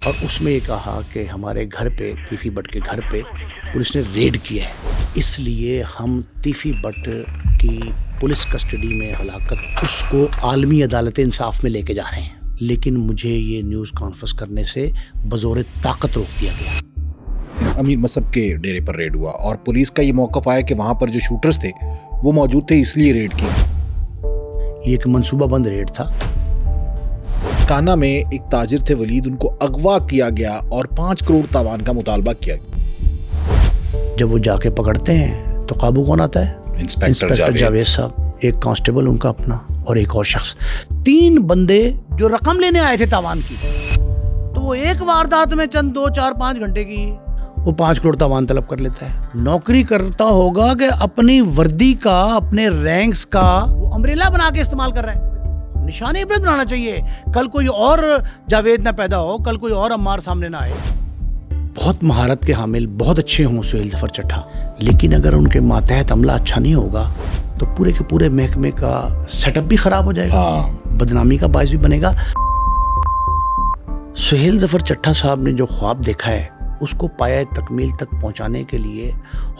اور اس میں یہ کہا کہ ہمارے گھر پہ تیفی بٹ کے گھر پہ پولیس نے ریڈ کیا ہے، اس لیے ہم تیفی بٹ کی پولیس کسٹڈی میں ہلاکت اس کو عالمی عدالت انصاف میں لے کے جا رہے ہیں۔ لیکن مجھے یہ نیوز کانفرنس کرنے سے بزور طاقت روک دیا گیا۔ امیر مصعب کے ڈیرے پر ریڈ ہوا اور پولیس کا یہ موقف آیا کہ وہاں پر جو شوٹرز تھے وہ موجود تھے، اس لیے ریڈ کی۔ یہ ایک منصوبہ بند ریڈ تھا۔ کانا میں ایک تاجر تھے ولید، ان کو اغوا کیا گیا اور 5 کروڑ تاوان کا مطالبہ کیا گیا۔ جب وہ جا کے پکڑتے ہیں تو قابو کون آتا ہے؟ انسپیکٹر جاوید صاحب، ایک کانسٹیبل ان کا اپنا اور ایک اور شخص، 3 بندے جو رقم لینے آئے تھے تاوان کی، تو وہ ایک واردات میں چند 2 4 5 گھنٹے کی وہ 5 کروڑ تاوان طلب کر لیتا ہے۔ نوکری کرتا ہوگا کہ اپنی وردی کا، اپنے رینکس کا وہ امبریلا بنا کے استعمال کر رہے ہیں۔ نشان عبرت بنانا چاہیے، کل کوئی اور جاوید نہ پیدا ہو، کل کوئی اور عمار سامنے نہ آئے۔ بہت مہارت کے حامل، بہت اچھے ہوں سہیل ظفر چٹھا، لیکن اگر ان کے ماتحت عملہ اچھا نہیں ہوگا تو پورے کے پورے محکمے کا سیٹ اپ بھی خراب ہو جائے گا، بدنامی کا باعث بھی بنے گا۔ سہیل ظفر چٹھا صاحب نے جو خواب دیکھا ہے اس کو پایہ تکمیل تک پہنچانے کے لیے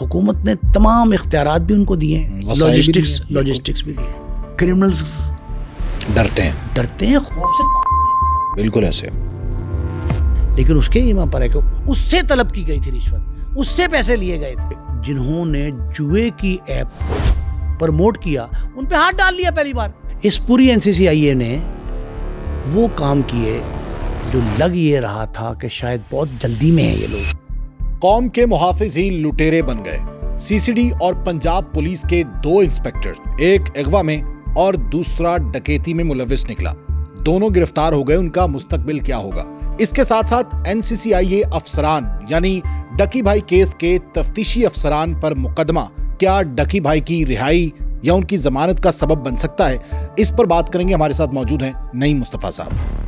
حکومت نے تمام اختیارات بھی ان کو دیے ہیں، لاجسٹکس بھی دیے۔ کرمنلز ڈرتے ہیں خوف سے، بالکل ایسے۔ لیکن اس کے ایمان پر ہے کہ اس سے طلب کی گئی تھی رشوت، اس سے پیسے لیے گئے تھے۔ جنہوں نے جوئے کی ایپ پرموٹ کیا ان پہ ہاتھ ڈال لیا پہلی بار۔ اس پوری NCCIA نے وہ کام کیے جو لگ یہ رہا تھا کہ شاید بہت جلدی میں ہیں یہ لوگ۔ قوم کے محافظ ہی لٹیرے بن گئے۔ CCD اور پنجاب پولیس کے 2 انسپیکٹرز، ایک اغوا میں اور دوسرا ڈکیتی میں ملوث نکلا، دونوں گرفتار ہو گئے۔ ان کا مستقبل کیا ہوگا؟ اس کے ساتھ ساتھ NCCIA افسران یعنی ڈکی بھائی کیس کے تفتیشی افسران پر مقدمہ کیا ڈکی بھائی کی رہائی یا ان کی ضمانت کا سبب بن سکتا ہے؟ اس پر بات کریں گے۔ ہمارے ساتھ موجود ہیں نعیم مصطفیٰ صاحب۔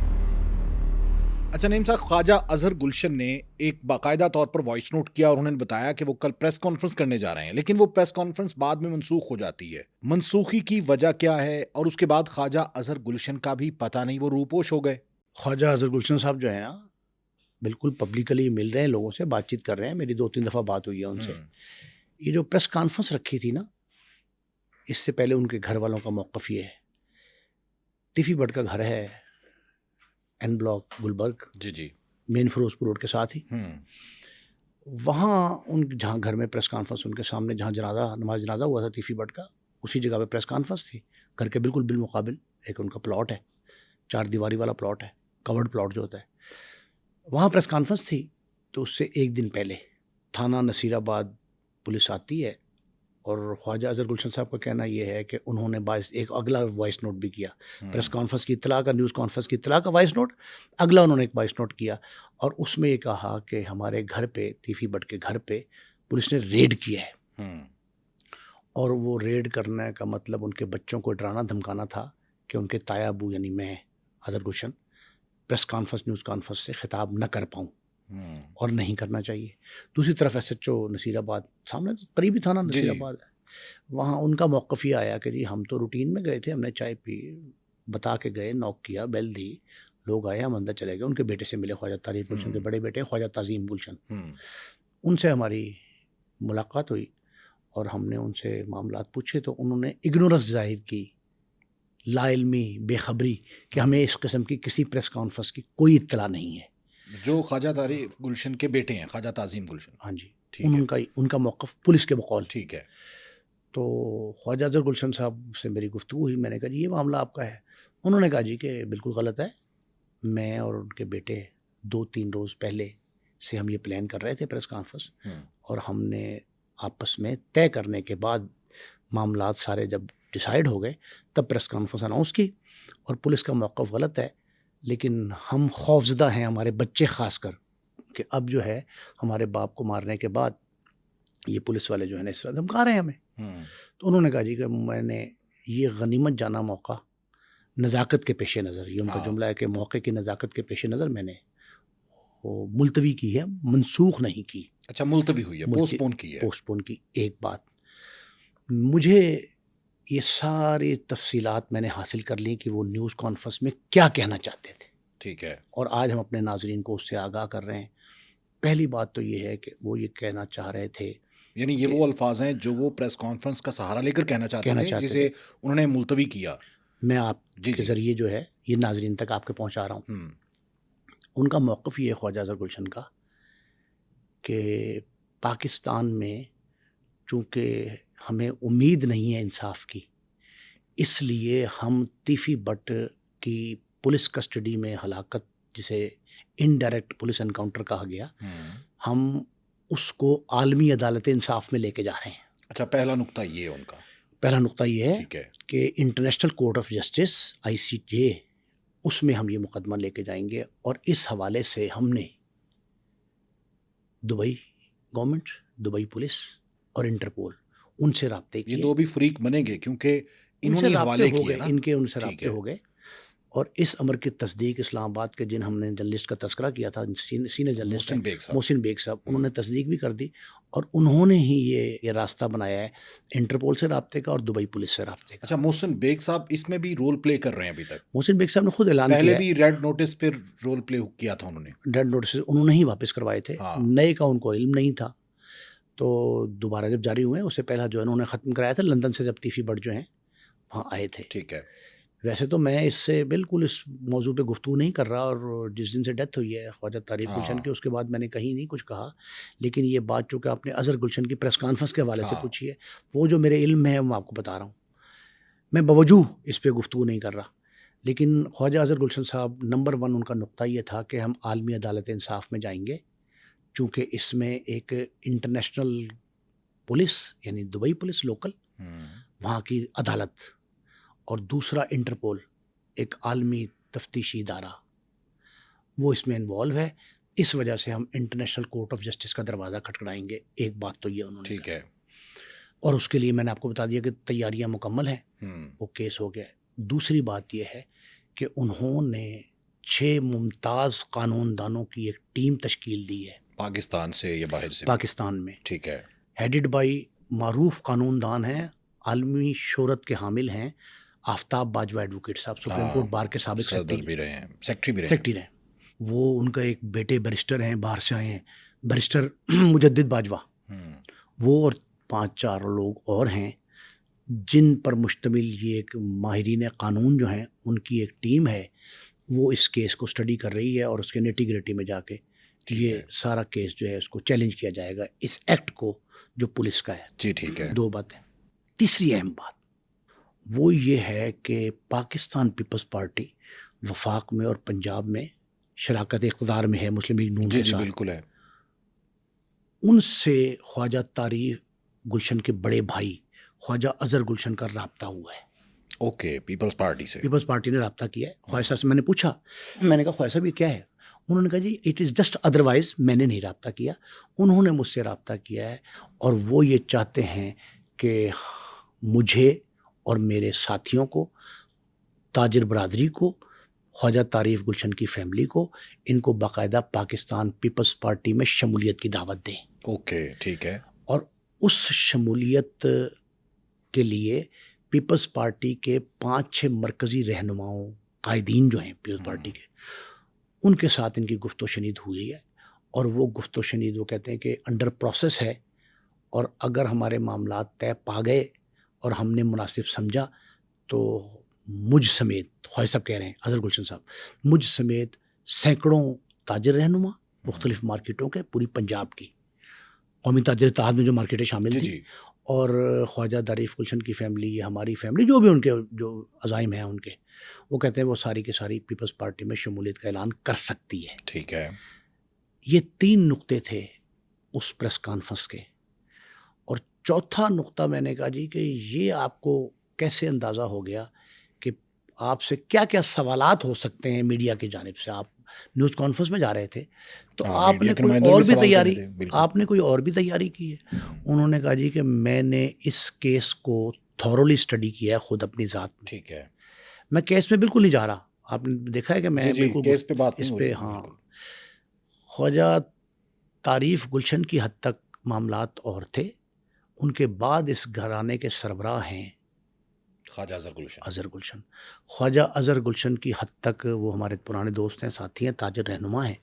اچھا نعیم صاحب، خواجہ اظہر گلشن نے ایک باقاعدہ طور پر وائس نوٹ کیا اور انہوں نے بتایا کہ وہ کل پریس کانفرنس کرنے جا رہے ہیں، لیکن وہ پریس کانفرنس بعد میں منسوخ ہو جاتی ہے۔ منسوخی کی وجہ کیا ہے؟ اور اس کے بعد خواجہ اظہر گلشن کا بھی پتہ نہیں، وہ روپوش ہو گئے۔ خواجہ اظہر گلشن صاحب جو ہے نا، بالکل پبلکلی مل رہے ہیں، لوگوں سے بات چیت کر رہے ہیں، میری 2-3 دفعہ بات ہوئی ہے ان سے۔ یہ جو پریس کانفرنس رکھی تھی نا، اس سے پہلے ان کے گھر والوں کا موقف یہ ہے، تیفی بٹ کا گھر ہے این بلاک گلبرگ، جی مین فیروزپور روڈ کے ساتھ ہی۔ وہاں ان جہاں گھر میں پریس کانفرنس ان کے سامنے، جہاں نماز جنازہ ہوا تھا تیفی بٹ کا، اسی جگہ پہ پریس کانفرنس تھی۔ گھر کے بالکل بالمقابل ایک ان کا پلاٹ ہے، 4 دیواری والا پلاٹ ہے، کورڈ پلاٹ جو ہوتا ہے، وہاں پریس کانفرنس تھی۔ تو اس سے 1 دن پہلے تھانہ نصیر آباد پولیس آتی ہے اور خواجہ اظہر گلشن صاحب کا کہنا یہ ہے کہ انہوں نے ایک اگلا وائس نوٹ بھی کیا، پریس کانفرنس کی اطلاع کا، نیوز کانفرنس کی اطلاع کا وائس نوٹ، اگلا انہوں نے ایک وائس نوٹ کیا اور اس میں یہ کہا کہ ہمارے گھر پہ، تیفی بٹ کے گھر پہ پولیس نے ریڈ کیا ہے۔ اور وہ ریڈ کرنے کا مطلب ان کے بچوں کو ڈرانا دھمکانا تھا کہ ان کے تایا ابو یعنی میں اظہر گلشن پریس کانفرنس، نیوز کانفرنس سے خطاب نہ کر پاؤں، اور نہیں کرنا چاہیے۔ دوسری طرف SHO نصیر آباد، سامنے قریبی تھانہ نصیر آباد ہے، وہاں ان کا موقف یہ آیا کہ جی ہم تو روٹین میں گئے تھے، ہم نے چائے پی، بتا کے گئے، نوک کیا، بیل دی، لوگ آئے، ہم اندر چلے گئے۔ ان کے بیٹے سے ملے، خواجہ طارق گلشن کے بڑے بیٹے خواجہ تعظیم گلشن، ان سے ہماری ملاقات ہوئی اور ہم نے ان سے معاملات پوچھے تو انہوں نے اگنورنس ظاہر کی، لا علمی، بے خبری، کہ ہمیں اس قسم کی کسی پریس کانفرنس کی کوئی اطلاع نہیں ہے۔ جو خواجہ طارق گلشن کے بیٹے ہیں، خواجہ تعظیم گلشن، ہاں جی، ان کا موقف پولیس کے بقول ٹھیک ہے۔ تو خواجہ اظہر گلشن صاحب سے میری گفتگو ہوئی، میں نے کہا جی یہ معاملہ آپ کا ہے؟ انہوں نے کہا جی کہ بالکل غلط ہے، میں اور ان کے بیٹے 2-3 روز پہلے سے ہم یہ پلان کر رہے تھے پریس کانفرنس، اور ہم نے آپس میں طے کرنے کے بعد معاملات سارے جب ڈیسائیڈ ہو گئے تب پریس کانفرنس اناؤنس کی، اور پولیس کا موقف غلط ہے، لیکن ہم خوفزدہ ہیں، ہمارے بچے خاص کر، کہ اب جو ہے ہمارے باپ کو مارنے کے بعد یہ پولیس والے جو ہے نا اس طرح دھمکا رہے ہیں ہمیں۔ تو انہوں نے کہا جی کہ میں نے یہ غنیمت جانا موقع نزاکت کے پیش نظر، یہ ان کا جملہ ہے کہ موقع کی نزاکت کے پیش نظر میں نے وہ ملتوی کی ہے، منسوخ نہیں کی۔ اچھا، ملتوی ہوئی ہے، پوسٹ پون کی ہے۔ پوسٹ پون کی۔ ایک بات، مجھے یہ ساری تفصیلات میں نے حاصل کر لی کہ وہ نیوز کانفرنس میں کیا کہنا چاہتے تھے۔ ٹھیک ہے. اور آج ہم اپنے ناظرین کو اس سے آگاہ کر رہے ہیں. پہلی بات تو یہ ہے کہ وہ یہ کہنا چاہ رہے تھے یعنی یہ وہ الفاظ ہیں جو وہ پریس کانفرنس کا سہارا لے کر کہنا چاہتے تھے جسے انہوں نے ملتوی کیا. میں آپ کے ذریعے جو ہے یہ ناظرین تک آپ کے پہنچا رہا ہوں. ان کا موقف یہ ہے خواجہ اظہر گلشن کا کہ پاکستان میں چونکہ ہمیں امید نہیں ہے انصاف کی، اس لیے ہم تیفی بٹ کی پولیس کسٹڈی میں ہلاکت، جسے انڈائریکٹ پولیس انکاؤنٹر کہا گیا، ہم اس کو عالمی عدالت انصاف میں لے کے جا رہے ہیں. اچھا، پہلا نقطہ یہ ہے ان کا. پہلا نقطہ یہ ہے کہ international court of justice ICJ، اس میں ہم یہ مقدمہ لے کے جائیں گے. اور اس حوالے سے ہم نے دبئی گورنمنٹ، دبئی پولیس اور انٹرپول ان سے رابطے کیے. یہ دو بھی فریق بنیں گے کیونکہ انہوں نے حوالے کیے نا، ان سے رابطے ہو گئے. اور اس امر کی تصدیق اسلام آباد کے جن ہم نے جرنلسٹ کا تذکرہ کیا تھا، سینئر جرنلسٹ محسن بیگ صاحب، انہوں نے تصدیق بھی کر دی. اور انہوں نے ہی یہ راستہ بنایا ہے انٹرپول سے رابطے کا اور دبئی پولیس سے رابطے کا. اچھا، محسن بیگ صاحب اس میں بھی رول پلے کر رہے ہیں ابھی تک؟ محسن بیگ صاحب نے خود اعلان کیا، پہلے بھی ریڈ نوٹس پہ رول پلے کیا تھا انہوں نے. ریڈ نوٹس انہوں نے ہی واپس کروائے تھے، نئے کا ان کو علم نہیں تھا. تو دوبارہ جب جاری ہوئے، اس سے پہلا جو انہوں نے ختم کرایا تھا لندن سے، جب تیفی بٹ جو ہیں وہاں آئے تھے. ٹھیک ہے. ویسے تو میں اس سے بالکل اس موضوع پہ گفتگو نہیں کر رہا، اور جس دن سے ڈیتھ ہوئی ہے خواجہ طارق گلشن کی، اس کے بعد میں نے کہیں نہیں کچھ کہا. لیکن یہ بات جو کہ آپ نے اظہر گلشن کی پریس کانفرنس کے حوالے سے پوچھی ہے، وہ جو میرے علم میں ہے میں آپ کو بتا رہا ہوں. میں باوجود اس پہ گفتگو نہیں کر رہا. لیکن خواجہ اظہر گلشن صاحب نمبر 1 ان کا نقطہ یہ تھا کہ ہم عالمی عدالت انصاف میں جائیں گے، چونکہ اس میں ایک انٹرنیشنل پولیس یعنی دبئی پولیس لوکل وہاں کی عدالت، اور دوسرا انٹرپول ایک عالمی تفتیشی ادارہ، وہ اس میں انوالو ہے. اس وجہ سے ہم انٹرنیشنل کورٹ آف جسٹس کا دروازہ کھٹکھٹائیں گے. ایک بات تو یہ انہوں نے ٹھیک ہے. اور اس کے لیے میں نے آپ کو بتا دیا کہ تیاریاں مکمل ہیں، وہ کیس ہو گیا. دوسری بات یہ ہے کہ انہوں نے 6 ممتاز قانون دانوں کی ایک ٹیم تشکیل دی ہے، پاکستان سے یا باہر سے؟ پاکستان میں. ٹھیک ہے. ہیڈڈ بائی معروف قانون دان ہیں، عالمی شہرت کے حامل ہیں، آفتاب باجوہ ایڈوکیٹ صاحب، سپریم کورٹ بار کے سابق صدر بھی رہے ہیں، سیکٹری رہے. وہ ان کا ایک بیٹے بیرسٹر ہیں، باہر سے آئے ہیں، بیرسٹر مجدد باجوہ. وہ اور 5-4 لوگ اور ہیں جن پر مشتمل یہ ایک ماہرین قانون جو ہیں، ان کی ایک ٹیم ہے. وہ اس کیس کو اسٹڈی کر رہی ہے، اور اس کے نیٹی گریٹی میں جا کے یہ سارا کیس جو ہے اس کو چیلنج کیا جائے گا، اس ایکٹ کو جو پولیس کا ہے. جی ٹھیک ہے. 2 باتیں. تیسری اہم بات وہ یہ ہے کہ پاکستان پیپلز پارٹی وفاق میں اور پنجاب میں شراکت اقتدار میں ہے مسلم لیگ نون کے ساتھ. بالکل ہے. ان سے خواجہ طارق گلشن کے بڑے بھائی خواجہ اظہر گلشن کا رابطہ ہوا ہے. اوکے. پیپلز پارٹی سے، پیپلز پارٹی نے رابطہ کیا ہے. خواجہ صاحب سے میں نے پوچھا، میں نے کہا خواجہ صاحب یہ کیا ہے؟ انہوں نے کہا جی اٹ از جسٹ ادروائز. میں نے نہیں رابطہ کیا، انہوں نے مجھ سے رابطہ کیا ہے. اور وہ یہ چاہتے ہیں کہ مجھے اور میرے ساتھیوں کو، تاجر برادری کو، خواجہ طارق گلشن کی فیملی کو، ان کو باقاعدہ پاکستان پیپلز پارٹی میں شمولیت کی دعوت دیں. اوکے ٹھیک ہے. اور اس شمولیت کے لیے پیپلز پارٹی کے 5-6 مرکزی رہنماؤں، قائدین جو ہیں پیپلز پارٹی کے، ان کے ساتھ ان کی گفت و شنید ہوئی ہے. اور وہ گفت و شنید وہ کہتے ہیں کہ انڈر پروسیس ہے، اور اگر ہمارے معاملات طے پا گئے اور ہم نے مناسب سمجھا تو مجھ سمیت، خواجہ صاحب کہہ رہے ہیں اظہر گلشن صاحب، مجھ سمیت سینکڑوں تاجر رہنما مختلف مارکیٹوں کے، پوری پنجاب کی قومی تاجر اتحاد میں جو مارکیٹیں شامل تھیں، اور خواجہ طارق گلشن کی فیملی، یہ ہماری فیملی، جو بھی ان کے جو عزائم ہیں ان کے، وہ کہتے ہیں وہ ساری کی ساری پیپلز پارٹی میں شمولیت کا اعلان کر سکتی ہے. ٹھیک ہے. یہ 3 نقطے تھے اس پریس کانفرنس کے. اور چوتھا نقطہ میں نے کہا جی کہ یہ آپ کو کیسے اندازہ ہو گیا کہ آپ سے کیا کیا سوالات ہو سکتے ہیں میڈیا کی جانب سے؟ آپ نیوز کانفرنس میں جا رہے تھے تو آپ نے کوئی اور بھی تیاری کی ہے؟ انہوں نے کہا جی کہ میں نے اس کیس کو تھورولی اسٹڈی کیا ہے خود اپنی ذات میں. ٹھیک ہے. میں کیس میں بالکل نہیں جا رہا. آپ نے دیکھا ہے کہ میں بالکل کیس پہ بات اس پہ، ہاں، خواجہ طارق گلشن کی حد تک معاملات اور تھے. ان کے بعد اس گھرانے کے سربراہ ہیں خواجہ اظہر گلشن. اظہر گلشن. خواجہ اظہر گلشن کی حد تک وہ ہمارے پرانے دوست ہیں، ساتھی ہیں، تاجر رہنما ہیں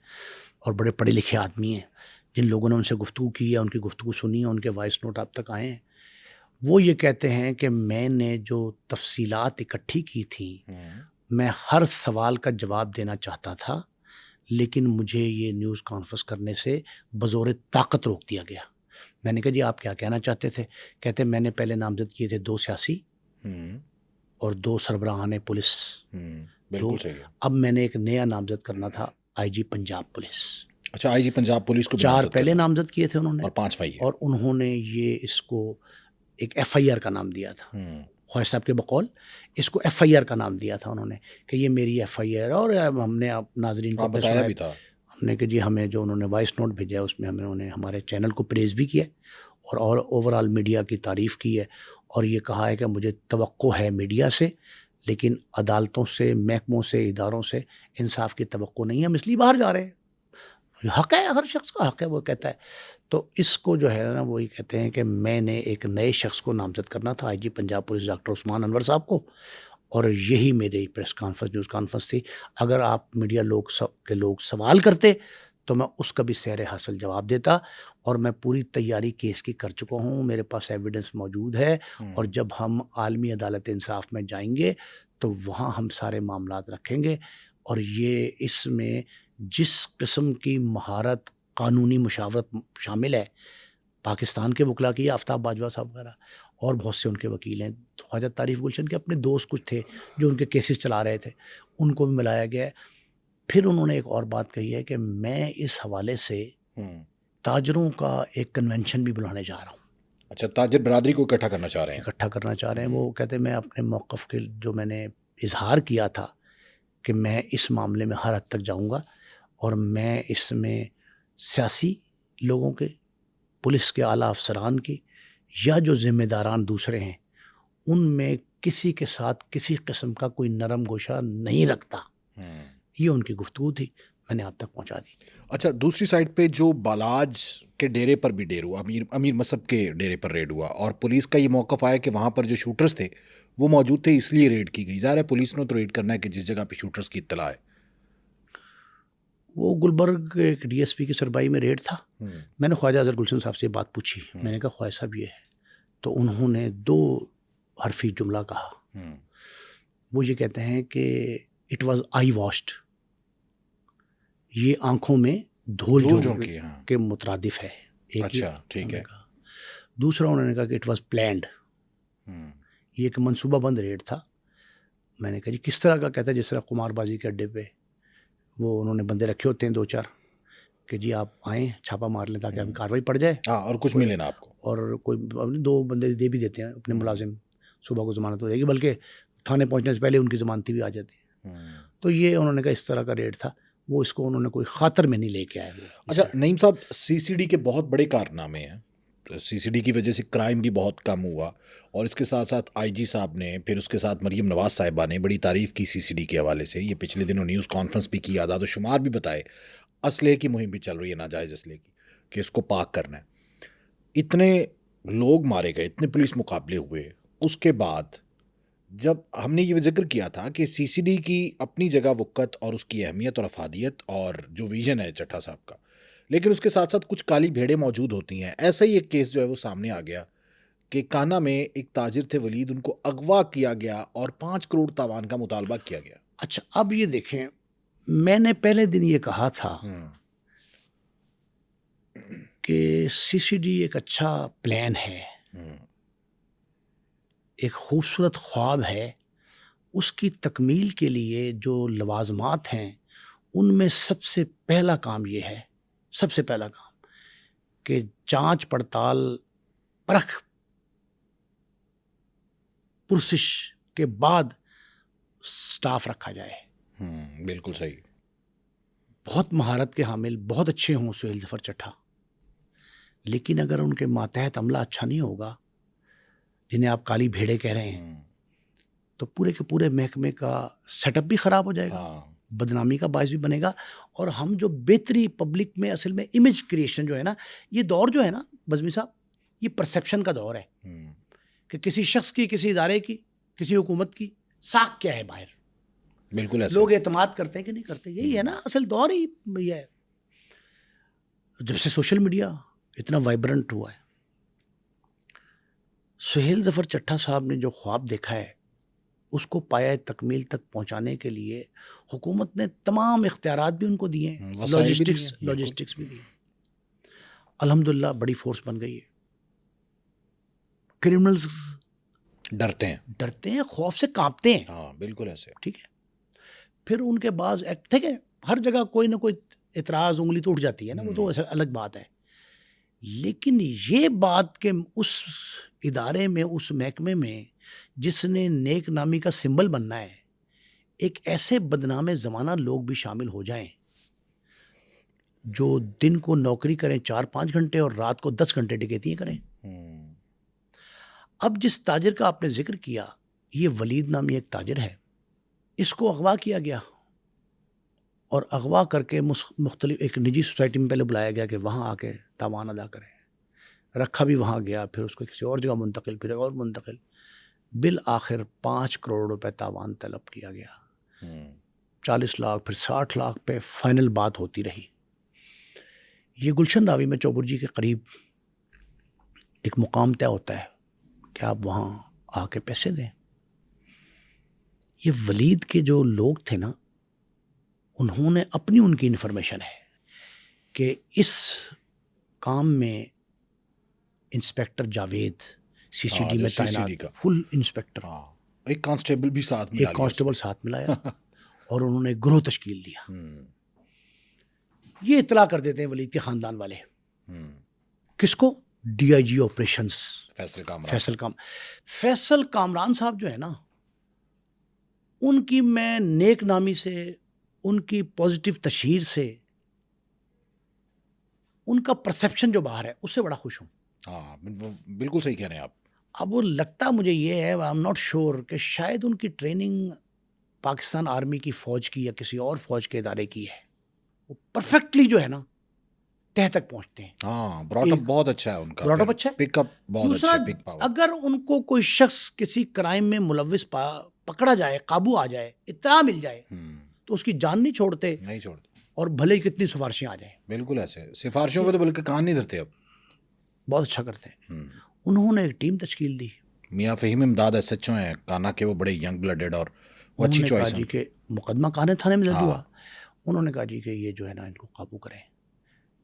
اور بڑے پڑھے لکھے آدمی ہیں. جن لوگوں نے ان سے گفتگو کی ہے، ان کی گفتگو سنی ہے، ان کے وائس نوٹ آپ تک آئے ہیں، وہ یہ کہتے ہیں کہ میں نے جو تفصیلات اکٹھی کی تھیں، میں ہر سوال کا جواب دینا چاہتا تھا، لیکن مجھے یہ نیوز کانفرنس کرنے سے بزور طاقت روک دیا گیا. میں نے کہا جی آپ کیا کہنا چاہتے تھے؟ کہتے میں نے پہلے نامزد کیے تھے 2 سیاسی اور 2 سربراہان پولیس. بالکل صحیح ہے. اب میں نے ایک نیا نامزد کرنا تھا آئی جی پنجاب پولیس. اچھا، آئی جی پنجاب پولیس کو 4 پہلے نامزد کیے تھے انہوں نے اور 5واں یہ، اور انہوں نے یہ اس کو ایک ایف آئی آر کا نام دیا تھا. خواجہ صاحب کے بقول اس کو ایف آئی آر کا نام دیا تھا انہوں نے کہ یہ میری ایف آئی آر. اور ہم نے ناظرین کو بتایا بھی تھا، ہم نے کہ جی ہمیں جو انہوں نے وائس نوٹ بھیجا اس میں انہوں نے ہمارے چینل کو پریز بھی کیا اور اوور آل میڈیا کی تعریف کی ہے اور یہ کہا ہے کہ مجھے توقع ہے میڈیا سے، لیکن عدالتوں سے، محکموں سے، اداروں سے انصاف کی توقع نہیں ہے، ہم اس لیے باہر جا رہے ہیں. حق ہے، ہر شخص کا حق ہے، وہ کہتا ہے. تو اس کو جو ہے نا وہی کہتے ہیں کہ میں نے ایک نئے شخص کو نامزد کرنا تھا آئی جی پنجاب پولیس ڈاکٹر عثمان انور صاحب کو، اور یہی میری پریس کانفرنس نیوز کانفرنس تھی. اگر آپ میڈیا لوگ سوال کرتے تو میں اس کا بھی سیر حاصل جواب دیتا، اور میں پوری تیاری کیس کی کر چکا ہوں، میرے پاس ایویڈنس موجود ہے. اور جب ہم عالمی عدالت انصاف میں جائیں گے تو وہاں ہم سارے معاملات رکھیں گے. اور یہ اس میں جس قسم کی مہارت قانونی مشاورت شامل ہے، پاکستان کے وکلا کی، آفتاب باجوہ صاحب وغیرہ اور بہت سے ان کے وکیل ہیں. خواجہ طارف گلشن کے اپنے دوست کچھ تھے جو ان کے کیسز چلا رہے تھے، ان کو بھی ملایا گیا ہے. پھر انہوں نے ایک اور بات کہی ہے کہ میں اس حوالے سے تاجروں کا ایک کنونشن بھی بلانے جا رہا ہوں. اچھا، تاجر برادری کو اکٹھا کرنا چاہ رہے ہیں. وہ کہتے ہیں میں اپنے موقف کے جو میں نے اظہار کیا تھا کہ میں اس معاملے میں ہر حد تک جاؤں گا، اور میں اس میں سیاسی لوگوں کے، پولیس کے اعلیٰ افسران کی، یا جو ذمہ داران دوسرے ہیں، ان میں کسی کے ساتھ کسی قسم کا کوئی نرم گوشہ نہیں رکھتا. یہ ان کی گفتگو تھی، میں نے آپ تک پہنچا دی. اچھا، دوسری سائڈ پہ جو بالاج کے ڈیرے پر بھی ڈیر ہوا، امیر مصب کے ڈیرے پر ریڈ ہوا، اور پولیس کا یہ موقف آیا کہ وہاں پر جو شوٹرز تھے وہ موجود تھے، اس لیے ریڈ کی گئی. ظاہر ہے پولیس نے تو ریڈ کرنا ہے کہ جس جگہ پہ شوٹرز کی اطلاع ہے. وہ گلبرگ ایک ڈی ایس پی کی سربراہی میں ریڈ تھا. میں نے خواجہ اظہر گلشن صاحب سے یہ بات پوچھی، میں نے کہا خواجہ صاحب یہ ہے، تو انہوں نے 2 حرفی جملہ کہا. وہ یہ کہتے ہیں کہ اٹ واز آئی واشڈ، یہ آنکھوں میں دھول جھونک کے مترادف ہے. اچھا، ٹھیک ہے. دوسرا انہوں نے کہا کہ اٹ واز پلانڈ، یہ ایک منصوبہ بند ریڈ تھا. میں نے کہا جی کس طرح کا؟ کہتا ہے جس طرح قمار بازی کے اڈے پہ وہ انہوں نے بندے رکھے ہوتے ہیں 2-4 کہ جی آپ آئیں چھاپا مار لیں تاکہ ہم کاروائی پڑ جائے، اور کچھ ملے نا آپ کو، اور کوئی 2 بندے دے بھی دیتے ہیں اپنے ملازم، صبح کو ضمانت ہو جائے گی، بلکہ تھانے پہنچنے سے پہلے ان کی ضمانتی بھی آ جاتی ہے. تو یہ انہوں نے کہا اس طرح کا ریٹ تھا. وہ اس کو انہوں نے کوئی خاطر میں نہیں لے کے آئے. اچھا نعیم صاحب، سی سی ڈی کے بہت بڑے کارنامے ہیں. سی سی ڈی کی وجہ سے کرائم بھی بہت کم ہوا، اور اس کے ساتھ ساتھ آئی جی صاحب نے، پھر اس کے ساتھ مریم نواز صاحبہ نے بڑی تعریف کی سی سی ڈی کے حوالے سے. یہ پچھلے دنوں نیوز کانفرنس بھی کی، اعداد و شمار بھی بتائے. اسلحے کی مہم بھی چل رہی ہے، ناجائز اسلحے کی، کہ اس کو پاک کرنا ہے. اتنے لوگ مارے گئے، اتنے پولیس مقابلے ہوئے، اس کے بعد جب ہم نے یہ ذکر کیا تھا کہ سی سی ڈی کی اپنی جگہ وقت اور اس کی اہمیت اور افادیت اور جو ویژن ہے چٹھا صاحب کا، لیکن اس کے ساتھ ساتھ کچھ کالی بھیڑیں موجود ہوتی ہیں. ایسا ہی ایک کیس جو ہے وہ سامنے آ گیا کہ کانا میں ایک تاجر تھے ولید، ان کو اغوا کیا گیا اور 5 کروڑ تاوان کا مطالبہ کیا گیا. اچھا، اب یہ دیکھیں، میں نے پہلے دن یہ کہا تھا کہ سی سی ڈی ایک اچھا پلان ہے، ایک خوبصورت خواب ہے. اس کی تکمیل کے لیے جو لوازمات ہیں ان میں سب سے پہلا کام یہ ہے، سب سے پہلا کام کہ جانچ پڑتال، پرکھ، پرسش کے بعد سٹاف رکھا جائے. بالکل صحیح. بہت مہارت کے حامل، بہت اچھے ہوں سہیل ظفر چٹھا، لیکن اگر ان کے ماتحت عملہ اچھا نہیں ہوگا، جنہیں آپ کالی بھیڑے کہہ رہے ہیں، تو پورے کے پورے محکمے کا سیٹ اپ بھی خراب ہو جائے گا، بدنامی کا باعث بھی بنے گا. اور ہم جو بہتری پبلک میں اصل میں امیج کریشن جو ہے نا، یہ دور جو ہے نا بزمی صاحب، یہ پرسیپشن کا دور ہے کہ کسی شخص کی، کسی ادارے کی، کسی حکومت کی ساکھ کیا ہے باہر. بالکل ایسا. لوگ اعتماد کرتے ہیں کہ نہیں کرتے. یہی ہے نا اصل دور ہی یہ ہے. جب سے سوشل میڈیا اتنا وائبرنٹ ہوا ہے, سہیل ظفر چٹھا صاحب نے جو خواب دیکھا ہے اس کو پایہ تکمیل تک پہنچانے کے لیے حکومت نے تمام اختیارات بھی ان کو دیے ہیں, لاجسٹکس بھی دیے. الحمدللہ بڑی فورس بن گئی ہے. کرمنلز ڈرتے ہیں, خوف سے کانپتے ہیں. ہاں بالکل ایسے. ٹھیک ہے. پھر ان کے بعض ایکٹ, ٹھیک ہے, ہر جگہ کوئی نہ کوئی اعتراض انگلی تو اٹھ جاتی ہے نا, وہ تو الگ بات ہے. لیکن یہ بات کہ اس ادارے میں, اس محکمے میں جس نے نیک نامی کا سمبل بننا ہے, ایک ایسے بدنام زمانہ لوگ بھی شامل ہو جائیں جو دن کو نوکری کریں 4-5 گھنٹے اور رات کو 10 گھنٹے ڈکیتیاں کریں. اب جس تاجر کا آپ نے ذکر کیا, یہ ولید نامی ایک تاجر ہے, اس کو اغوا کیا گیا اور اغوا کر کے مختلف ایک نجی سوسائٹی میں پہلے بلایا گیا کہ وہاں آ کے تاوان ادا کریں. رکھا بھی وہاں گیا, پھر اس کو کسی اور جگہ منتقل, پھر اور منتقل, بالآخر 5 کروڑ روپے تاوان طلب کیا گیا. 40 لاکھ پھر 60 لاکھ پہ فائنل بات ہوتی رہی. یہ گلشن راوی میں چوبر جی کے قریب ایک مقام طے ہوتا ہے کہ آپ وہاں آ کے پیسے دیں. یہ ولید کے جو لوگ تھے نا, انہوں نے اپنی, ان کی انفارمیشن ہے کہ اس کام میں انسپیکٹر جاوید CCD میں تعینات, فل انسپیکٹر, ایک کانسٹیبل بھی ساتھ میں, ایک کانسٹیبل ساتھ ملایا اور انہوں نے گروہ تشکیل دیا. یہ اطلاع کر دیتے ہیں ولید کے خاندان والے. کس کو؟ DIG آپریشنز فیصل کامران صاحب جو ہے نا, ان کی میں نیک نامی سے, ان کی پازیٹیو تشہیر سے, ان کا پرسیپشن جو باہر ہے اس سے بڑا خوش ہوں. ہاں بالکل صحیح کہہ رہے ہیں آپ. اب وہ لگتا مجھے یہ ہے, آئی ایم ناٹ شیور, کہ شاید ان کی ٹریننگ پاکستان آرمی کی فوج کی یا کسی اور فوج کے ادارے کی ہے. وہ پرفیکٹلی جو ہے نا تہ تک پہنچتے ہیں. ہاں براٹ اپ بہت اچھا ہے ان کا, براٹ اپ اچھا ہے, پک اپ بہت اچھا ہے, پک پاور. اگر ان کو کوئی شخص کسی کرائم میں ملوث پکڑا جائے, قابو آ جائے, اطلاع مل جائے, تو اس کی جان نہیں چھوڑتے, اور بھلے ہی کتنی سفارشیں آ جائیں. بالکل ایسے سفارشوں پہ تو بلکہ کان نہیں دھرتے. اب بہت اچھا کرتے ہیں. انہوں نے ایک ٹیم تشکیل دی. میاں فہیم امداد SHO ہیں کانا کے, وہ بڑے ینگ بلڈڈ اور وہ اچھی چوائس ہیں. جی کہ مقدمہ کانے تھانے میں درج ہوا, انہوں نے کہا جی کہ یہ جو ہے نا ان کو قابو کریں.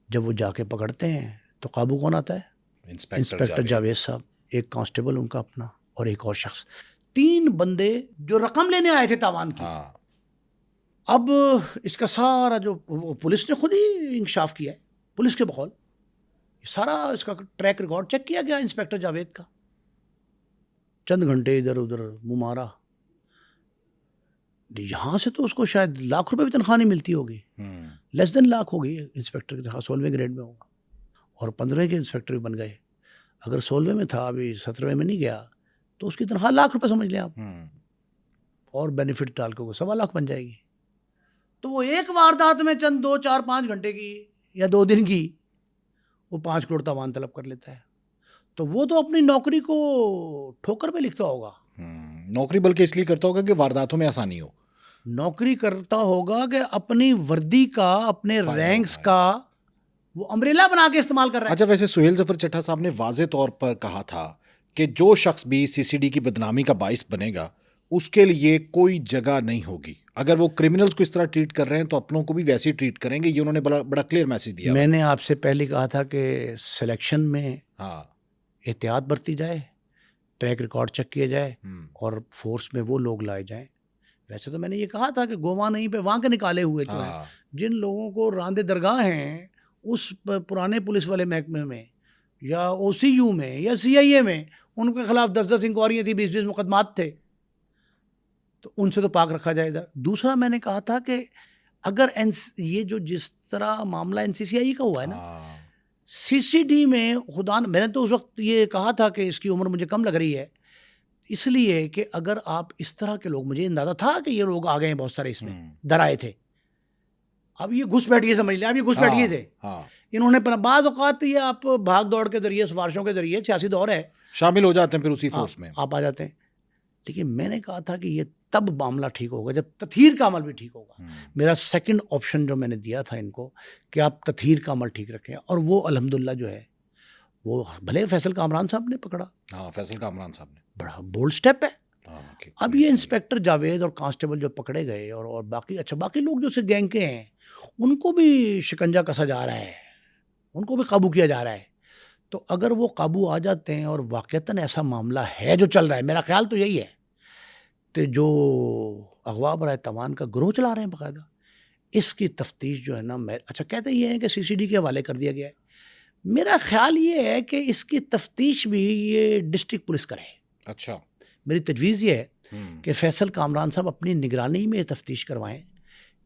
جب وہ جا کے پکڑتے ہیں تو قابو کون آتا ہے؟ انسپیکٹر جاوید صاحب, ایک کانسٹیبل ان کا اپنا, اور ایک اور شخص. 3 بندے جو رقم لینے آئے تھے تاوان کی. اب اس کا سارا جو پولیس نے خود ہی انکشاف کیا ہے, پولیس کے بقول سارا اس کا ٹریک ریکارڈ چیک کیا گیا انسپیکٹر جاوید کا. چند گھنٹے ادھر ادھر منہ مارا. یہاں سے تو اس کو شاید لاکھ روپے بھی تنخواہ نہیں ملتی ہوگی, لیس دین لاکھ ہوگی انسپیکٹر کی تنخواہ, 16ویں گریڈ میں ہوگا, اور 15 کے انسپیکٹر بھی بن گئے. اگر 16ویں میں تھا, ابھی 17ویں میں نہیں گیا, تو اس کی تنخواہ لاکھ روپے سمجھ لیں آپ, اور بینیفٹ ڈال کے 1.25 لاکھ بن جائے گی. تو وہ ایک واردات میں چند 2, 4, 5 گھنٹے کی یا 2 دن کی وہ 5 کروڑ تاوان طلب کر لیتا ہے. تو وہ تو اپنی نوکری کو ٹھوکر پہ لکھتا ہوگا. نوکری بلکہ اس لیے کرتا ہوگا کہ وارداتوں میں آسانی ہو. نوکری کرتا ہوگا کہ اپنی وردی کا, اپنے رینکس کا وہ امبریلا بنا کے استعمال کر رہا ہے. اچھا, ویسے سہیل ظفر چٹھا صاحب نے واضح طور پر کہا تھا کہ جو شخص بھی CCD کی بدنامی کا باعث بنے گا اس کے لیے کوئی جگہ نہیں ہوگی. اگر وہ کرمنلز کو اس طرح ٹریٹ کر رہے ہیں تو اپنوں کو بھی ویسے ہی ٹریٹ کریں گے. یہ انہوں نے بڑا کلیئر میسج دیا. میں نے آپ سے پہلے کہا تھا کہ سلیکشن میں احتیاط برتی جائے, ٹریک ریکارڈ چیک کیا جائے, اور فورس میں وہ لوگ لائے جائیں. ویسے تو میں نے یہ کہا تھا کہ گوا نہیں پہ وہاں کے نکالے ہوئے تو ہیں, جن لوگوں کو راندے درگاہ ہیں اس پرانے پولیس والے محکمے میں یا OCU میں یا CIA میں, ان کے خلاف 10 انکوائریاں تھیں, 20 مقدمات تھے, تو ان سے تو پاک رکھا جائے ادھر. دوسرا میں نے کہا تھا کہ اگر یہ جو جس طرح معاملہ NCCI کا ہوا ہے نا, CCD میں خدا, میں نے تو اس وقت یہ کہا تھا کہ اس کی عمر مجھے کم لگ رہی ہے, اس لیے کہ اگر آپ اس طرح کے لوگ, مجھے اندازہ تھا کہ یہ لوگ آ گئے ہیں بہت سارے اس میں در آئے تھے, اب یہ گھس بیٹھ گئے, سمجھ لیں اب یہ گھس بیٹھ گئے تھے. انہوں نے بعض اوقات یہ آپ بھاگ دوڑ کے ذریعے, سفارشوں کے ذریعے, سیاسی دور ہے, شامل ہو جاتے ہیں, پھر اسی فورس میں آپ آ جاتے ہیں. لیکن میں نے کہا تھا کہ یہ تب معاملہ ٹھیک ہوگا جب تطہیر کا عمل بھی ٹھیک ہوگا. میرا سیکنڈ آپشن جو میں نے دیا تھا ان کو کہ آپ تطہیر کا عمل ٹھیک رکھیں, اور وہ الحمدللہ جو ہے وہ بھلے فیصل کامران صاحب نے پکڑا, ہاں فیصل کامران صاحب نے, بڑا بولڈ سٹیپ ہے. اب یہ انسپیکٹر انسپیکٹر جاوید اور کانسٹیبل جو پکڑے گئے اور باقی باقی لوگ جو سے گینگ کے ہیں ان کو بھی شکنجہ کسا جا رہا ہے, ان کو بھی قابو کیا جا رہا ہے. تو اگر وہ قابو آ جاتے ہیں اور واقعتاً ایسا معاملہ ہے جو چل رہا ہے, میرا خیال تو یہی ہے کہ جو اغوا برائے تاوان کا گروہ چلا رہے ہیں باقاعدہ, اس کی تفتیش جو ہے نا, میں اچھا کہتے یہ ہیں کہ CCD کے حوالے کر دیا گیا ہے. میرا خیال یہ ہے کہ اس کی تفتیش بھی یہ ڈسٹرکٹ پولیس کرے. اچھا, میری تجویز یہ ہے کہ فیصل کامران صاحب اپنی نگرانی میں تفتیش کروائیں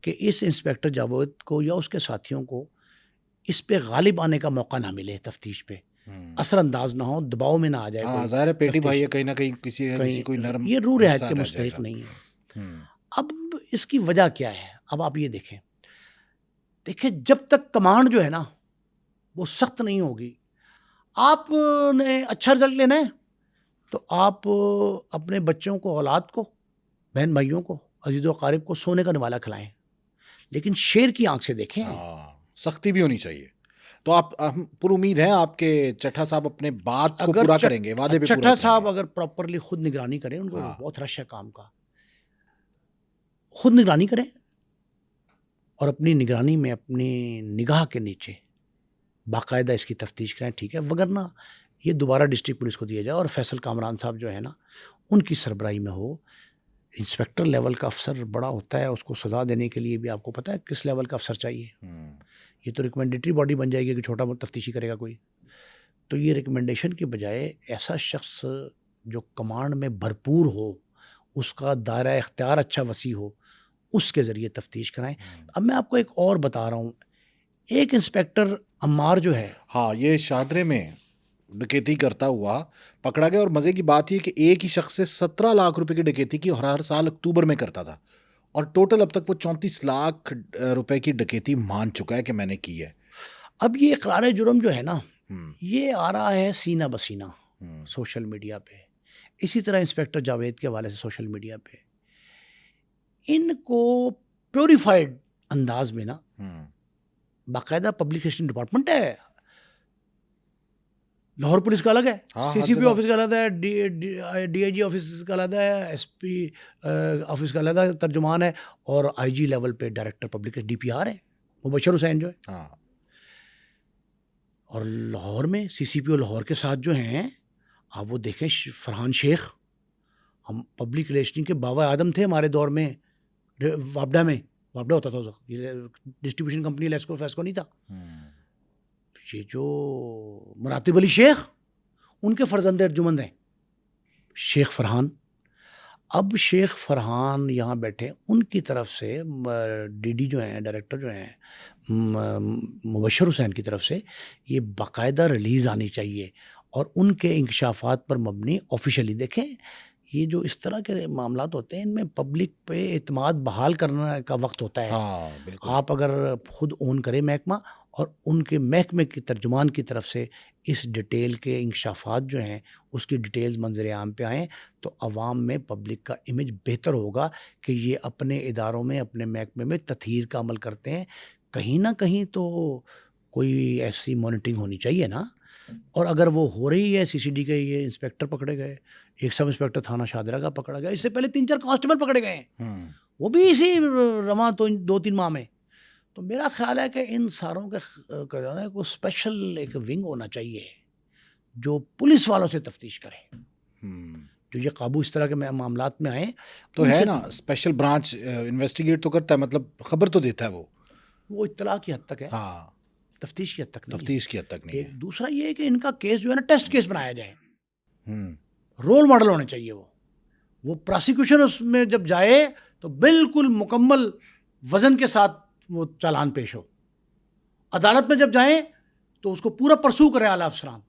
کہ اس انسپیکٹر جاوید کو یا اس کے ساتھیوں کو اس پہ غالب آنے کا موقع نہ ملے, تفتیش پہ اثر انداز نہ ہو, دباؤ میں نہ آ جائے. ہاں ظاہر ہے پیٹی بھائی ہے, کہیں نہ کہیں کسی نہ کسی کوئی نرم یہ روح رعایت حصہ کے رہ مستحق جائے گا. نہیں ہے. اب اس کی وجہ کیا ہے؟ اب آپ یہ دیکھیں جب تک کمانڈ جو ہے نا وہ سخت نہیں ہوگی, آپ نے اچھا رزلٹ لینا ہے تو آپ اپنے بچوں کو, اولاد کو, بہن بھائیوں کو, عزیز و اقارب کو سونے کا نوالا کھلائیں, لیکن شیر کی آنکھ سے دیکھیں. سختی بھی ہونی چاہیے. تو آپ پر امید ہیں آپ کے چٹھا صاحب اپنے بات کو پورا کریں گے, وعدے پہ پورا چٹھا صاحب اگر پراپرلی خود نگرانی کریں, ان کو بہت رش ہے کام کا, خود نگرانی کریں اور اپنی نگرانی میں اپنی نگاہ کے نیچے باقاعدہ اس کی تفتیش کریں, ٹھیک ہے. وگرنہ یہ دوبارہ ڈسٹرکٹ پولیس کو دیا جائے اور فیصل کامران صاحب جو ہے نا ان کی سربراہی میں ہو. انسپیکٹر لیول کا افسر بڑا ہوتا ہے, اس کو سزا دینے کے لیے بھی آپ کو پتہ ہے کس لیول کا افسر چاہیے. یہ تو ریکمینڈیٹری باڈی بن جائے گی کہ چھوٹا موٹا تفتیشی کرے گا کوئی. تو یہ ریکمینڈیشن کے بجائے ایسا شخص جو کمانڈ میں بھرپور ہو, اس کا دائرہ اختیار اچھا وسیع ہو, اس کے ذریعے تفتیش کرائیں. اب میں آپ کو ایک اور بتا رہا ہوں, ایک انسپیکٹر عمار جو ہے, ہاں یہ شاہدرے میں ڈکیتی کرتا ہوا پکڑا گیا, اور مزے کی بات یہ کہ ایک ہی شخص سے 17 لاکھ روپے کی ڈکیتی کی, اور ہر سال اکتوبر میں کرتا تھا, اور ٹوٹل اب تک وہ 34 لاکھ روپے کی ڈکیتی مان چکا ہے کہ میں نے کی ہے. اب یہ اقرار جرم جو ہے نا یہ آ رہا ہے سینہ بسینہ سوشل میڈیا پہ, اسی طرح انسپیکٹر جاوید کے حوالے سے سوشل میڈیا پہ. ان کو پیوریفائڈ انداز میں نا باقاعدہ پبلیکیشن ڈپارٹمنٹ ہے, لاہور پولیس کا الگ ہے, CCP آفس کا الگ ہے, DIG آفس کا الگ ہے, SP آفس کا الگ ہے, ترجمان ہے, اور IG لیول پہ ڈائریکٹر پبلک DPR ہے مبشر حسین جو ہے. اور لاہور میں CCP اور لاہور کے ساتھ جو ہیں آپ وہ دیکھیں, فرحان شیخ, ہم پبلک ریلیشننگ کے بابا آدم تھے ہمارے دور میں, وابڈا میں, وابڈا ہوتا تھا, یہ ڈسٹریبیوشن کمپنی لیسکو فیسکو نہیں تھا. یہ جو مراتب علی شیخ, ان کے فرزند ارجمند ہیں شیخ فرحان. اب شیخ فرحان یہاں بیٹھے, ان کی طرف سے DD جو ہیں, ڈائریکٹر جو ہیں مبشر حسین کی طرف سے یہ باقاعدہ ریلیز آنی چاہیے, اور ان کے انکشافات پر مبنی آفیشلی. دیکھیں یہ جو اس طرح کے معاملات ہوتے ہیں ان میں پبلک پہ اعتماد بحال کرنے کا وقت ہوتا ہے. آپ اگر خود اون کریں محکمہ, اور ان کے محکمے کی ترجمان کی طرف سے اس ڈیٹیل کے انکشافات جو ہیں اس کی ڈیٹیلز منظر عام پہ آئیں, تو عوام میں پبلک کا امیج بہتر ہوگا کہ یہ اپنے اداروں میں, اپنے محکمے میں تطہیر کا عمل کرتے ہیں. کہیں نہ کہیں تو کوئی ایسی مانیٹرنگ ہونی چاہیے نا. اور اگر وہ ہو رہی ہے, CCD کے یہ انسپیکٹر پکڑے گئے, ایک سب انسپیکٹر تھانہ شاہدرہ کا پکڑا گیا, اس سے پہلے 3-4 کانسٹیبل پکڑے گئے ہیں, وہ بھی اسی رواں 2-3 ماہ میں. تو میرا خیال ہے کہ ان ساروں کے کو اسپیشل ایک ونگ ہونا چاہیے جو پولیس والوں سے تفتیش کرے, جو یہ قابو اس طرح کے معاملات میں آئیں. تو ہے نا اسپیشل برانچ انویسٹیگیٹ تو کرتا ہے, مطلب خبر تو دیتا ہے, وہ اطلاع کی حد تک ہے, ہاں تفتیش کی حد تک نہیں. تفتیش کی حد تک نہیں ہے. دوسرا یہ ہے کہ ان کا کیس جو ہے نا ٹیسٹ کیس بنایا جائے, رول ماڈل ہونے چاہیے. وہ پراسیکیوشن اس میں جب جائے تو بالکل مکمل وزن کے ساتھ وہ چالان پیش ہو. عدالت میں جب جائیں تو اس کو پورا پرسو کرے اعلیٰ افسران.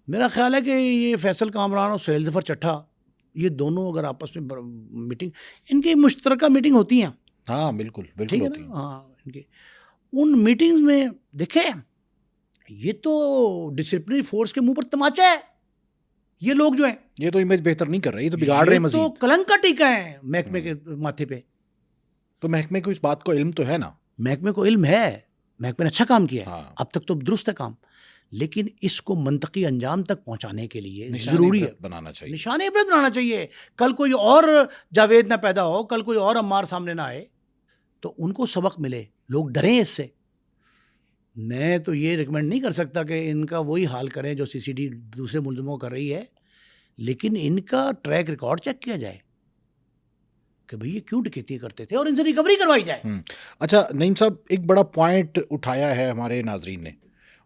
میرا خیال ہے کہ یہ فیصل کامران اور سہیل ظفر چٹھا, یہ دونوں اگر آپس میں میٹنگ, ان کی مشترکہ میٹنگ ہوتی ہیں. ہاں بالکل بالکل ہوتی ہیں. ہاں ان کی ان میٹنگز میں دیکھیں, یہ تو ڈسپلنری فورس کے منہ پر تماچا ہے. یہ لوگ جو ہیں یہ تو امیج بہتر نہیں کر رہے, یہ تو بگاڑ رہے ہیں تو مزید. کلنک کا ٹیکہ ہے محکمے کے ماتھے پہ. تو محکمے کو اس بات کو علم تو ہے نا, محکمے کو علم ہے, محکمے نے اچھا کام کیا ہے, ہاں, اب تک تو درست ہے کام, لیکن اس کو منطقی انجام تک پہنچانے کے لیے ضروری ہے بنانا چاہیے, نشان عبرت بنانا چاہیے. کل کوئی اور جاوید نہ پیدا ہو, کل کوئی اور عمار سامنے نہ آئے تو ان کو سبق ملے, لوگ ڈریں اس سے. میں تو یہ ریکمینڈ نہیں کر سکتا کہ ان کا وہی حال کریں جو CCD دوسرے ملزموں کر رہی ہے, لیکن ان کا ٹریک ریکارڈ چیک کیا جائے کہ بھئی یہ کیوں ڈکیتی کرتے تھے اور ان سے ریکوری کروائی جائے. اچھا نعیم صاحب, ایک بڑا پوائنٹ اٹھایا ہے ہمارے ناظرین نے,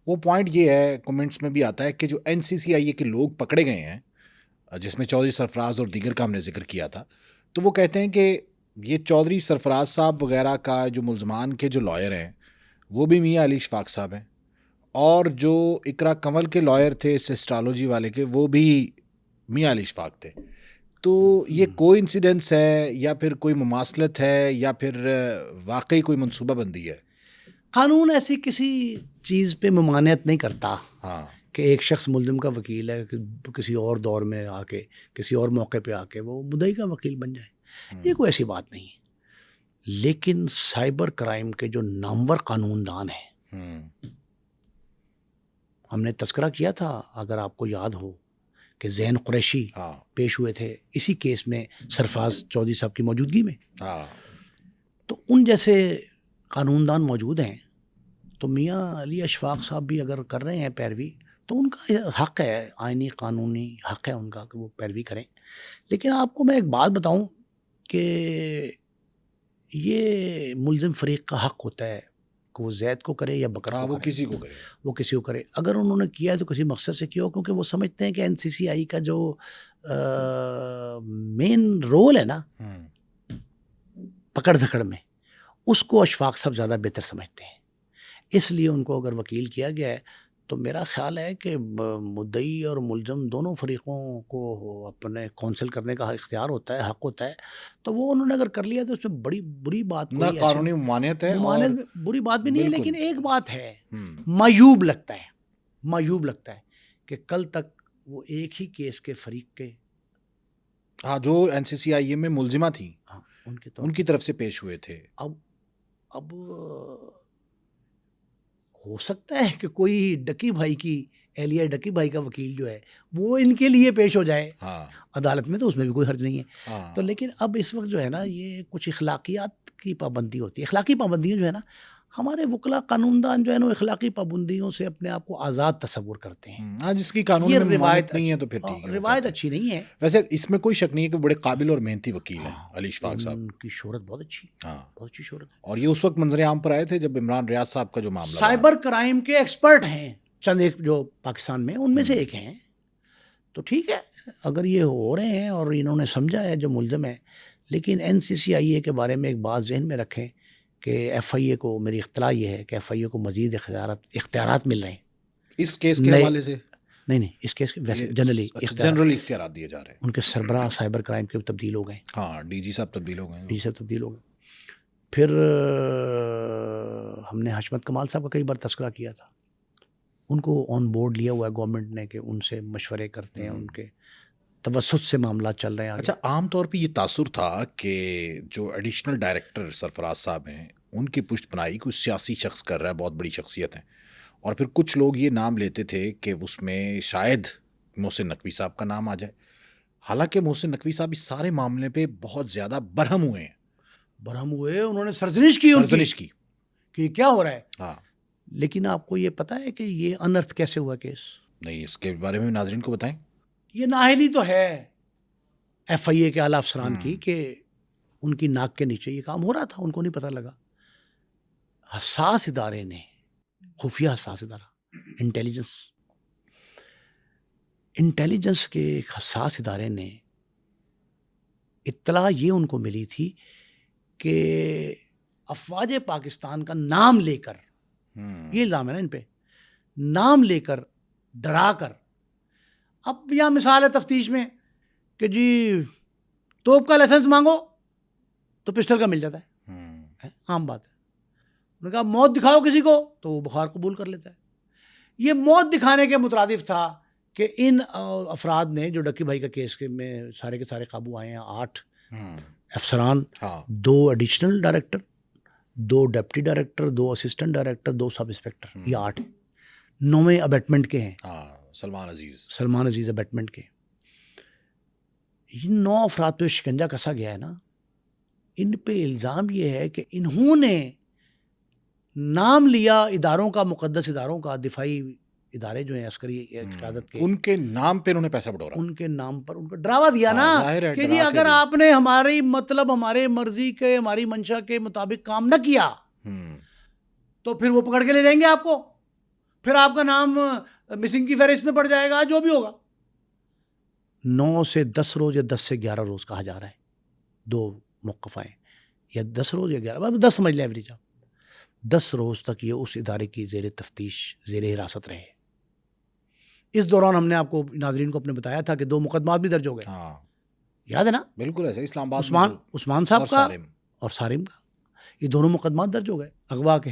وہ پوائنٹ یہ ہے, کمنٹس میں بھی آتا ہے کہ جو NCCIA کے لوگ پکڑے گئے ہیں, جس میں چودھری سرفراز اور دیگر کا ہم نے ذکر کیا تھا, تو وہ کہتے ہیں کہ یہ چودھری سرفراز صاحب وغیرہ کا جو ملزمان کے جو لائر ہیں وہ بھی میاں علی اشفاق صاحب ہیں, اور جو اقرا کنول کے لائر تھے سسٹالوجی والے کے وہ بھی میاں علی اشفاق تھے. تو یہ کوئی انسیڈنس ہے یا پھر کوئی مماثلت ہے یا پھر واقعی کوئی منصوبہ بندی ہے؟ قانون ایسی کسی چیز پہ ممانعت نہیں کرتا ہاں, کہ ایک شخص ملزم کا وکیل ہے کسی اور دور میں آ کے کسی اور موقع پہ آ کے وہ مدعی کا وکیل بن جائے, یہ کوئی ایسی بات نہیں ہے. لیکن سائبر کرائم کے جو نامور قانون دان ہیں, ہم نے تذکرہ کیا تھا اگر آپ کو یاد ہو کہ زین قریشی پیش ہوئے تھے اسی کیس میں سرفراز چودھری صاحب کی موجودگی میں, تو ان جیسے قانون دان موجود ہیں, تو میاں علی اشفاق صاحب بھی اگر کر رہے ہیں پیروی تو ان کا حق ہے, آئینی قانونی حق ہے ان کا کہ وہ پیروی کریں. لیکن آپ کو میں ایک بات بتاؤں کہ یہ ملزم فریق کا حق ہوتا ہے کہ وہ زید کو کرے یا بکر کو وہ کرے, کسی کو کرے, وہ کسی کو کرے. اگر انہوں نے کیا ہے تو کسی مقصد سے کیا ہو, کیونکہ وہ سمجھتے ہیں کہ NCCI کا جو مین رول ہے نا پکڑ دھکڑ میں, اس کو اشفاق صاحب زیادہ بہتر سمجھتے ہیں. اس لیے ان کو اگر وکیل کیا گیا ہے تو میرا خیال ہے کہ مدعی اور ملزم دونوں فریقوں کو اپنے کونسل کرنے کا اختیار ہوتا ہے, حق ہوتا ہے. تو وہ انہوں نے اگر کر لیا تو اس میں بڑی بری بات نہ قانونی ممانعت ہے, ممانعت بری بات بھی نہیں ہے. لیکن ایک بات ہے, معیوب لگتا ہے کہ کل تک وہ ایک ہی کیس کے فریق کے جو NCCIA میں ملزمہ تھی ان کی طرف سے پیش ہوئے تھے. اب ہو سکتا ہے کہ کوئی ڈکی بھائی کی اہلیہ ڈکی بھائی کا وکیل جو ہے وہ ان کے لیے پیش ہو جائے عدالت میں, تو اس میں بھی کوئی حرج نہیں ہے. تو لیکن اب اس وقت جو ہے نا یہ کچھ اخلاقیات کی پابندی ہوتی ہے. اخلاقی پابندیاں جو ہے نا, ہمارے وکلا قانون دان جو ہے نا اخلاقی پابندیوں سے اپنے آپ کو آزاد تصور کرتے ہیں, جس کی قانون میں روایت نہیں ہے تو پھر ٹھیک ہے, روایت اچھی نہیں ہے. ویسے اس میں کوئی شک نہیں ہے کہ بڑے قابل اور محنتی وکیل ہیں علی اشفاق صاحب, ان کی شہرت بہت اچھی, بہت اچھی شہرت ہے. اور یہ اس وقت منظر عام پر آئے تھے جب عمران ریاض صاحب کا جو معاملہ, سائبر کرائم کے ایکسپرٹ ہیں چند ایک جو پاکستان میں, ان میں سے ایک ہیں. تو ٹھیک ہے اگر یہ ہو رہے ہیں اور انہوں نے سمجھا ہے جو ملزم ہے. لیکن NCCIA کے بارے میں ایک بات ذہن میں رکھیں کہ FIA کو, میری اطلاع یہ ہے کہ FIA کو مزید اختیارات مل رہے ہیں اس کیس کے حوالے سے. نہیں اس کیس کے ویسے جنرلی اختیارات دیے جا رہے ہیں. ان کے سربراہ سائبر کرائم کے تبدیل ہو گئے. DG صاحب تبدیل ہو گئے. پھر ہم نے حشمت کمال صاحب کا کئی بار تذکرہ کیا تھا, ان کو آن بورڈ لیا ہوا ہے گورنمنٹ نے کہ ان سے مشورے کرتے ہیں, ان کے توسط سے معاملات چل رہے ہیں. اچھا, عام طور پہ یہ تاثر تھا کہ جو ایڈیشنل ڈائریکٹر سرفراز صاحب ہیں ان کی پشت پناہی کوئی سیاسی شخص کر رہا ہے, بہت بڑی شخصیت ہیں, اور پھر کچھ لوگ یہ نام لیتے تھے کہ اس میں شاید محسن نقوی صاحب کا نام آ جائے. حالانکہ محسن نقوی صاحب اس سارے معاملے پہ بہت زیادہ برہم ہوئے, انہوں نے سرزنش کی کہ کیا ہو رہا ہے. لیکن آپ کو یہ پتا ہے کہ یہ انرتھ کیسے ہوا کیس؟ نہیں, اس کے بارے میں ناظرین کو بتائیں. یہ نااہلی تو ہے FIA کے اعلیٰ افسران کی کہ ان کی ناک کے نیچے یہ کام ہو رہا تھا, ان کو نہیں پتہ لگا. حساس ادارے نے, خفیہ حساس ادارہ انٹیلیجنس کے ایک حساس ادارے نے اطلاع یہ ان کو ملی تھی کہ افواج پاکستان کا نام لے کر, یہ الزام ہے نا ان پہ, نام لے کر ڈرا کر, اب یہاں مثال ہے تفتیش میں کہ جی توپ کا لائسنس مانگو تو پسٹل کا مل جاتا ہے, عام بات ہے. انہوں نے کہا موت دکھاؤ کسی کو تو وہ بخار قبول کر لیتا ہے. یہ موت دکھانے کے مترادف تھا کہ ان افراد نے جو ڈکی بھائی کا کیس کے میں سارے کے سارے قابو آئے ہیں 8 افسران، 2 additional director, 2 deputy director, 2 assistant director, 2 سب انسپیکٹر، یہ 8 9ویں ابیٹمنٹ کے ہیں، سلمان عزیز ابیٹمنٹ کے. ان 9 افراد پہ شکنجہ کسا گیا ہے نا، ان پہ الزام یہ ہے کہ انہوں نے نام لیا اداروں کا، مقدس اداروں کا، دفاعی ادارے جو ہیں عسکری قیادت کے، ان کے نام پہ انہوں نے پیسہ بٹورا، ان کے نام پر ان کو ڈراوا دیا نا کہ جی اگر آپ نے ہماری مطلب ہمارے مرضی کے، ہماری منشا کے مطابق کام نہ کیا تو پھر وہ پکڑ کے لے جائیں گے آپ کو، پھر آپ کا نام مسنگ کی فہرست میں پڑ جائے گا، جو بھی ہوگا. 9 سے 10 روز یا 10 سے 11 روز کہا جا رہا ہے، 2 موقف آئے، یا 10 روز یا 11، 10 سمجھ لیں ایوریج آپ. 10 روز تک یہ اس ادارے کی زیر تفتیش، زیر حراست رہے. اس دوران ہم نے آپ کو ناظرین کو اپنے بتایا تھا کہ 2 مقدمات بھی درج ہو گئے، یاد ہے نا؟ بالکل ایسے، اسلام آباد عثمان صاحب کا اور سارم کا، یہ دونوں مقدمات درج ہو گئے اغوا کے.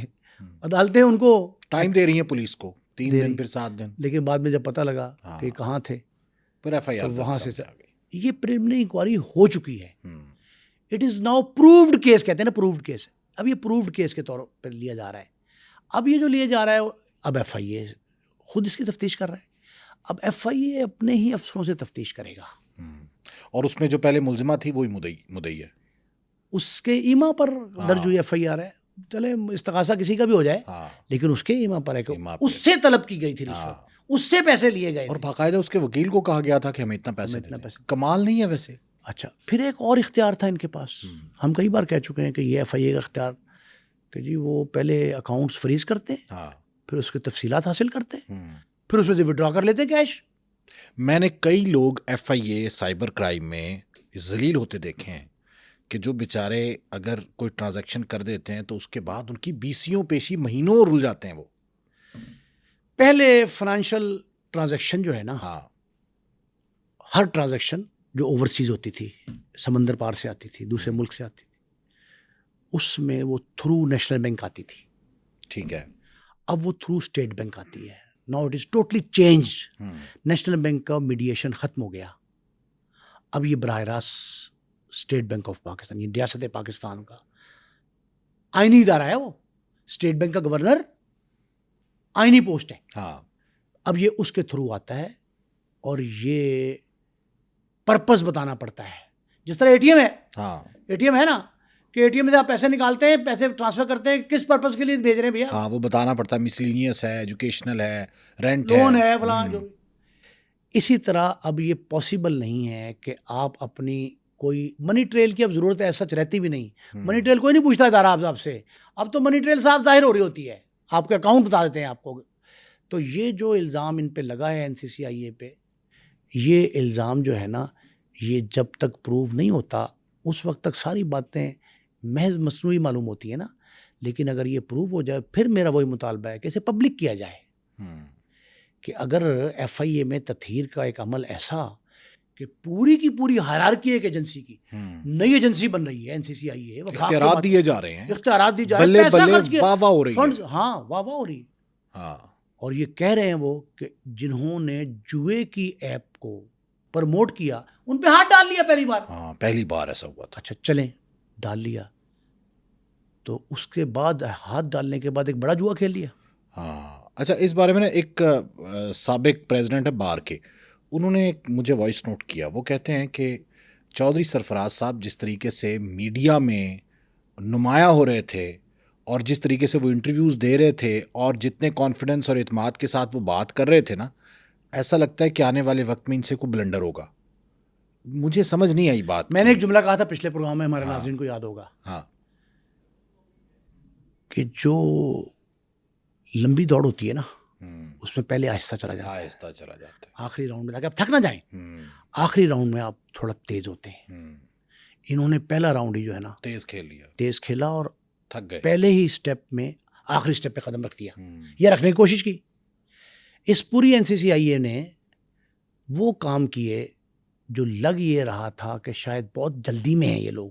عدالتیں ان کو ٹائم دے رہی ہیں پولیس کو، 3 دن پھر 7 دن، لیکن بعد میں جب پتہ لگا کہ کہاں تھے پھر ایف آئی آر وہاں سے یہ پریلیمنری انکوائری ہو چکی ہے. It is now proved case, کہتے ہیں نا پرووڈ کیس. اب یہ پرووڈ کیس کے طور پر لیا جا رہا ہے. اب یہ جو لیا جا رہا ہے، اب ایف آئی اے خود اس کی تفتیش کر رہا ہے. اب ایف آئی اے اپنے ہی افسروں سے تفتیش کرے گا، اور اس میں جو پہلے ملزمہ تھی وہی مدعی ہے، اس کے ایما پر درج ہوئی ایف آئی آر ہے. چلے استغاثہ کسی کا بھی ہو جائے، لیکن اس کے ایما پر ہے کہ اس سے طلب کی گئی تھی رشوت، اس سے پیسے لیے گئے، اور باقاعدہ اس کے وکیل کو کہا گیا تھا کہ ہمیں اتنا پیسے دیں. کمال نہیں ہے ویسے. اچھا، پھر ایک اور اختیار تھا ان کے پاس، ہم کئی بار کہہ چکے ہیں کہ یہ ایف آئی اے کا اختیار کہ جی وہ پہلے اکاؤنٹس فریز کرتے ہیں، پھر اس کی تفصیلات حاصل کرتے ہیں، پھر اس میں سے وڈرا کر لیتے کیش. میں نے کئی لوگ F I A cyber crime میں ذلیل ہوتے دیکھے ہیں کہ جو بیچارے اگر کوئی ٹرانزیکشن کر دیتے ہیں تو اس کے بعد ان کی بیسیوں پیشی مہینوں رل جاتے ہیں. وہ پہلے فائنینشیل ٹرانزیکشن جو ہے نا، ہر ٹرانزیکشن جو اوورسیز ہوتی تھی، سمندر پار سے آتی تھی، دوسرے ملک سے آتی تھی، اس میں وہ تھرو نیشنل بینک آتی تھی. ٹھیک ہے. اب وہ تھرو اسٹیٹ بینک آتی ہے. Now it is totally changed. National bank کا میڈیشن ختم ہو گیا. اب یہ براہ راست اسٹیٹ بینک آف پاکستان، یہ ریاست پاکستان کا آئینی ادارہ ہے. وہ اسٹیٹ بینک کا گورنر آئینی پوسٹ ہے. اب یہ اس کے تھرو آتا ہے اور یہ پرپز بتانا پڑتا ہے. جس طرح اے ٹی ایم ہے، اے ٹی ایم ہے نا، کہ اے ٹی ایم سے آپ پیسے نکالتے ہیں، پیسے ٹرانسفر کرتے ہیں، کس پرپز کے لیے بھیج رہے ہیں بھیا، وہ بتانا پڑتا ہے. مسلینیس ہے، ایجوکیشنل ہے، رینٹ ہے، لون ہے، فلاں جو. اسی طرح اب یہ پاسبل نہیں ہے کہ آپ اپنی کوئی منی ٹریل کی اب ضرورت ہے، سچ رہتی بھی نہیں. منی ٹریل کوئی نہیں پوچھتا ادارہ آپ سے. اب تو منی ٹریل صاف ظاہر ہو رہی ہوتی ہے، آپ کے اکاؤنٹ بتا دیتے ہیں آپ کو. تو یہ جو الزام ان پہ لگا ہے این سی سی آئی اے پہ، یہ الزام جو ہے نا، یہ جب تک پروو نہیں ہوتا اس وقت تک ساری باتیں محض مصنوعی معلوم ہوتی ہیں نا. لیکن اگر یہ پروو ہو جائے، پھر میرا وہی مطالبہ ہے کہ اسے پبلک کیا جائے. کہ اگر ایف آئی اے میں تطہیر کا ایک عمل ایسا کہ پوری کی پوری ہائرارکی ایک ایجنسی کی نئی ایجنسی بن رہی ہے، این سی سی آئی اے، اختیارات دیے جا رہے ہیں، اختیارات دی جا رہے ہیں، پیسہ خرچ کیا، واہ واہ ہو رہی ہے. ہاں واہ واہ ہو رہی. اور یہ کہہ رہے ہیں وہ کہ جنہوں نے جوئے کی ایپ کو پروموٹ کیا ان پہ ہاتھ ڈال لیا پہلی بار ایسا ہوا تھا. اچھا چلیں، ڈال لیا تو اس کے بعد ہاتھ ڈالنے کے بعد ایک بڑا جوا کھیل لیا. اچھا، اس بارے میں نا ایک سابق پریزیڈنٹ ہے بار کے، انہوں نے مجھے وائس نوٹ کیا. وہ کہتے ہیں کہ چودھری سرفراز صاحب جس طریقے سے میڈیا میں نمایاں ہو رہے تھے اور جس طریقے سے وہ انٹرویوز دے رہے تھے اور جتنے کانفیڈنس اور اعتماد کے ساتھ وہ بات کر رہے تھے نا، ایسا لگتا ہے کہ آنے والے وقت میں ان سے کوئی بلنڈر ہوگا. مجھے سمجھ نہیں آئی بات. میں نے ایک جملہ کہا تھا پچھلے پروگرام میں، ہمارے ناظرین کو یاد ہوگا، کہ جو لمبی دوڑ ہوتی ہے نا، اس میں پہلے آہستہ چلا جاتا ہے، آخری راؤنڈ میں تاکہ آپ تھک نہ جائیں، آخری راؤنڈ میں آپ تھوڑا تیز ہوتے ہیں. انہوں نے پہلا راؤنڈ ہی جو ہے نا تیز کھیلا اور تھک گئے، پہلے ہی سٹیپ میں آخری سٹیپ پہ قدم رکھ دیا، یا رکھنے کی کوشش کی. اس پوری این سی سی آئی اے نے وہ کام کیے جو لگ یہ رہا تھا کہ شاید بہت جلدی میں ہیں یہ لوگ،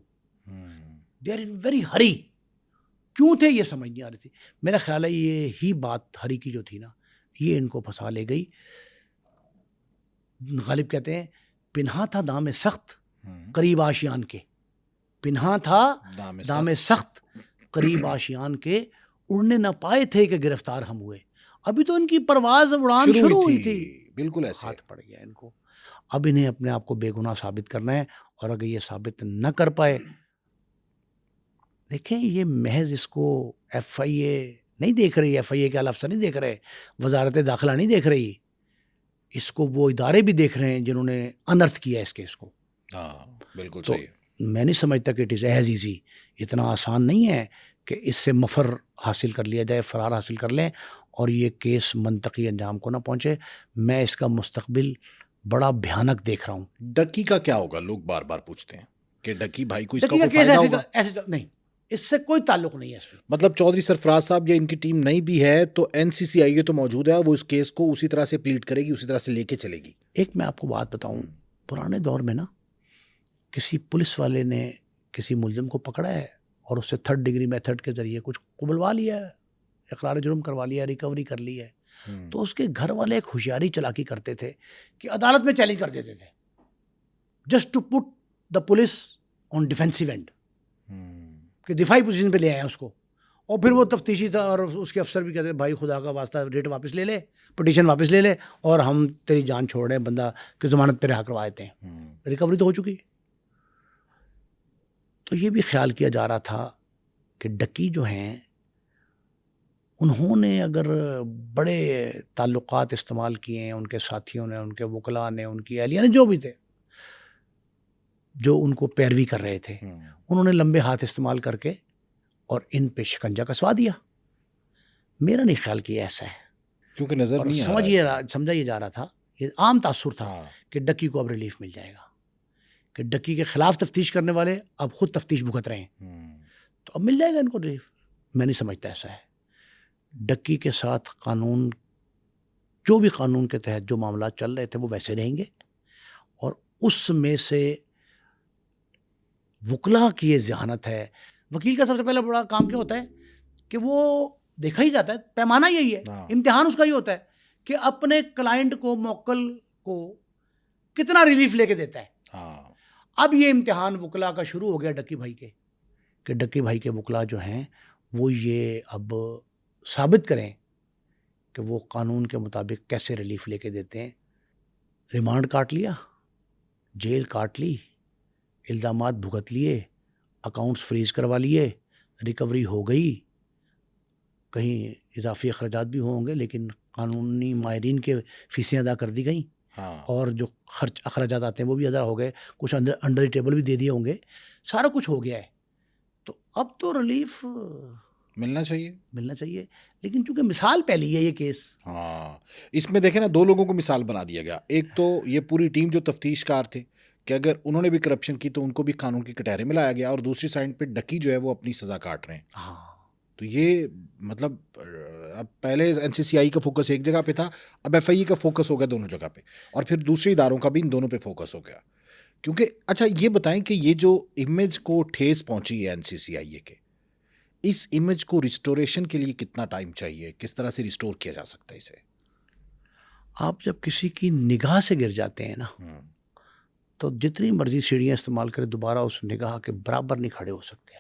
دے آر ان ویری ہری. کیوں تھے یہ سمجھ نہیں آ رہی تھی. میرا خیال ہے یہ ہی بات ہری کی جو تھی نا، یہ ان کو پھنسا لے گئی. غالب کہتے ہیں پنہا تھا دام سخت قریب آشیان کے، پنہا تھا دام سخت قریب آشیان کے، اڑنے نہ پائے تھے کہ گرفتار ہم ہوئے. ابھی تو ان کی پرواز اڑان شروع ہوئی تھی، بالکل ایسے ہاتھ پڑ گیا ان کو. اب انہیں اپنے آپ کو بے گناہ ثابت کرنا ہے، اور اگر یہ ثابت نہ کر پائے، دیکھیں یہ محض اس کو ایف آئی اے نہیں دیکھ رہی، ایف آئی اے کے اعلیٰ افسر نہیں دیکھ رہے، وزارت داخلہ نہیں دیکھ رہی، اس کو وہ ادارے بھی دیکھ رہے ہیں جنہوں نے انرتھ کیا اس کیس کو. بالکل تو صحیح. میں نہیں سمجھتا کہ اٹ از ایز ایزی، اتنا آسان نہیں ہے کہ اس سے مفر حاصل کر لیا جائے، فرار حاصل کر لیں اور یہ کیس منطقی انجام کو نہ پہنچے. میں اس کا مستقبل بڑا بھیانک دیکھ رہا ہوں. ڈکی کا کیا ہوگا؟ لوگ بار بار پوچھتے ہیں کہ ڈکی بھائی کو اس کا ڈکی کا کوئی کیس فائدہ ہوگا؟ ایسے نہیں، اس سے کوئی تعلق نہیں ہے اس میں. مطلب چودھری سرفراز صاحب یا ان کی ٹیم نہیں بھی ہے تو این سی سی آئی اے تو موجود ہے، وہ اس کیس کو اسی طرح سے پلیٹ کرے گی، اسی طرح سے لے کے چلے گی. ایک میں آپ کو بات بتاؤں، پرانے دور میں نا کسی پولیس والے نے کسی ملزم کو پکڑا ہے اور اس سے 3rd ڈگری میتھڈ کے ذریعے کچھ قبلوا لیا ہے، اقرار جرم کروا لیا، ریکوری کر لی ہے، تو اس کے گھر والے ایک ہوشیاری چلاکی کرتے تھے کہ عدالت میں چیلنج کر دیتے تھے، just to put the police on defensive and, کہ دفاعی پوزیشن پہ لے آئے اس کو. اور پھر وہ تفتیشی تھا اور اس کے افسر بھی کہتے ہیں بھائی خدا کا واسطہ ریٹ واپس لے لے، پٹیشن واپس لے لے، اور ہم تیری جان چھوڑ رہے ہیں، بندہ کی ضمانت پہ رہا کروا دیتے ہیں، ریکوری تو ہو چکی. تو یہ بھی خیال کیا جا رہا تھا کہ ڈکی جو ہیں انہوں نے اگر بڑے تعلقات استعمال کیے ہیں، ان کے ساتھیوں نے، ان کے وکلاء نے، ان کی اہلیہ نے، جو بھی تھے جو ان کو پیروی کر رہے تھے، انہوں نے لمبے ہاتھ استعمال کر کے اور ان پہ شکنجہ کسوا دیا. میرا نہیں خیال کہ ایسا ہے، کیونکہ نظر اور نہیں سمجھا یہ جا رہا تھا، یہ عام تاثر تھا کہ ڈکی کو اب ریلیف مل جائے گا، کہ ڈکی کے خلاف تفتیش کرنے والے اب خود تفتیش بھگت رہے ہیں، تو اب مل جائے گا ان کو ریلیف. میں نہیں سمجھتا ایسا ہے. ڈکی کے ساتھ قانون، جو بھی قانون کے تحت جو معاملات چل رہے تھے وہ ویسے رہیں گے، اور اس میں سے وکلا کی یہ ذہانت ہے. وکیل کا سب سے پہلا بڑا کام کیا ہوتا ہے کہ وہ دیکھا ہی جاتا ہے، پیمانہ یہی ہے، امتحان اس کا یہ ہوتا ہے کہ اپنے کلائنٹ کو، موکل کو کتنا ریلیف لے کے دیتا ہے. اب یہ امتحان وکلا کا شروع ہو گیا ڈکی بھائی کے، کہ ڈکی بھائی کے وکلا جو ہیں وہ یہ اب ثابت کریں کہ وہ قانون کے مطابق کیسے ریلیف لے کے دیتے ہیں. ریمانڈ کاٹ لیا، جیل کاٹ لی، الزامات بھگت لیے، اکاؤنٹس فریز کروا لیے، ریکوری ہو گئی، کہیں اضافی اخراجات بھی ہوں گے لیکن قانونی ماہرین کے فیسیں ادا کر دی گئیں، اور جو خرچ اخراجات آتے ہیں وہ بھی ادا ہو گئے، کچھ انڈر ٹیبل بھی دے دیے ہوں گے، سارا کچھ ہو گیا ہے. تو اب تو ریلیف ملنا چاہیے. لیکن چونکہ مثال پہلی ہے یہ کیس، اس میں دیکھیں نا 2 لوگوں کو مثال بنا دیا گیا. ایک تو یہ پوری ٹیم جو تفتیش کار تھے کہ اگر انہوں نے بھی کرپشن کی تو ان کو بھی قانون کے کٹہرے میں لایا گیا، اور دوسری سائڈ پہ ڈکی جو ہے وہ اپنی سزا کاٹ رہے ہیں. تو یہ مطلب اب پہلے این سی سی آئی کا فوکس ایک جگہ پہ تھا، اب ایف آئی اے کا فوکس ہو گیا دونوں جگہ پہ، اور پھر دوسرے اداروں کا بھی ان دونوں پہ فوکس ہو گیا. کیونکہ اچھا یہ بتائیں کہ یہ جو امیج کو ٹھیس پہنچی ہے این سی سی آئی اے کے، اس امیج کو ریسٹوریشن کے لیے کتنا ٹائم چاہیے؟ کس طرح سے ریسٹور کیا جا سکتا ہے اسے؟ آپ جب کسی کی نگاہ سے گر جاتے ہیں نا تو جتنی مرضی سیڑھیاں استعمال کرے دوبارہ اس نگاہ کے برابر نہیں کھڑے ہو سکتے.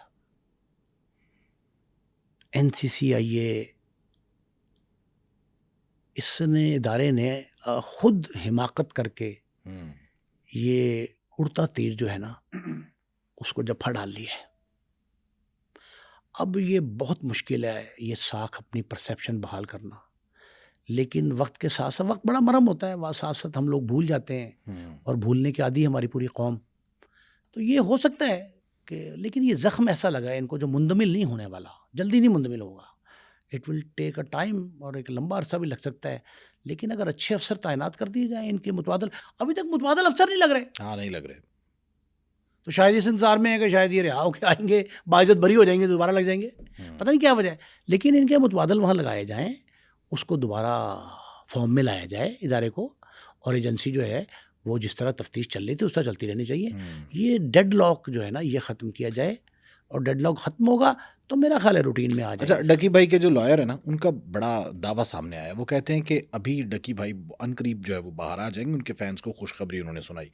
این سی سی آئی اے اس نے، ادارے نے خود حماقت کر کے یہ اڑتا تیر جو ہے نا اس کو جفا ڈال لیا ہے. اب یہ بہت مشکل ہے یہ ساکھ اپنی پرسیپشن بحال کرنا، لیکن وقت کے ساتھ ساتھ، وقت بڑا مرم ہوتا ہے، ساتھ ساتھ ہم لوگ بھول جاتے ہیں اور بھولنے کی عادی ہے ہماری پوری قوم. تو یہ ہو سکتا ہے کہ، لیکن یہ زخم ایسا لگا ہے ان کو جو مندمل نہیں ہونے والا، جلدی نہیں مندمل ہوگا. It will take a time, اور ایک لمبا عرصہ بھی لگ سکتا ہے. لیکن اگر اچھے افسر تعینات کر دیے جائیں ان کے متبادل، ابھی تک متبادل افسر نہیں لگ رہے، نہیں لگ رہے، تو شاید اس انتظار میں ہے کہ شاید یہ رہا ہو کے آئیں گے، باعزت بری ہو جائیں گے، دوبارہ لگ جائیں گے، پتہ نہیں کیا وجہ ہے. لیکن ان کے متبادل وہاں لگائے جائیں، اس کو دوبارہ فارم میں لایا جائے ادارے کو، اور ایجنسی جو ہے وہ جس طرح تفتیش چل رہی تھی اس طرح چلتی رہنی چاہیے. یہ ڈیڈ لاک جو ہے نا یہ ختم کیا جائے، اور ڈیڈ لاک ختم ہوگا تو میرا خیال ہے روٹین میں آ اچھا، جائے. ڈکی بھائی کے جو لائر ہے نا، ان کا بڑا دعویٰ سامنے آیا. وہ کہتے ہیں کہ ابھی ڈکی بھائی عنقریب جو ہے وہ باہر آ جائیں گے. ان کے فینس کو خوشخبری انہوں نے سنائی.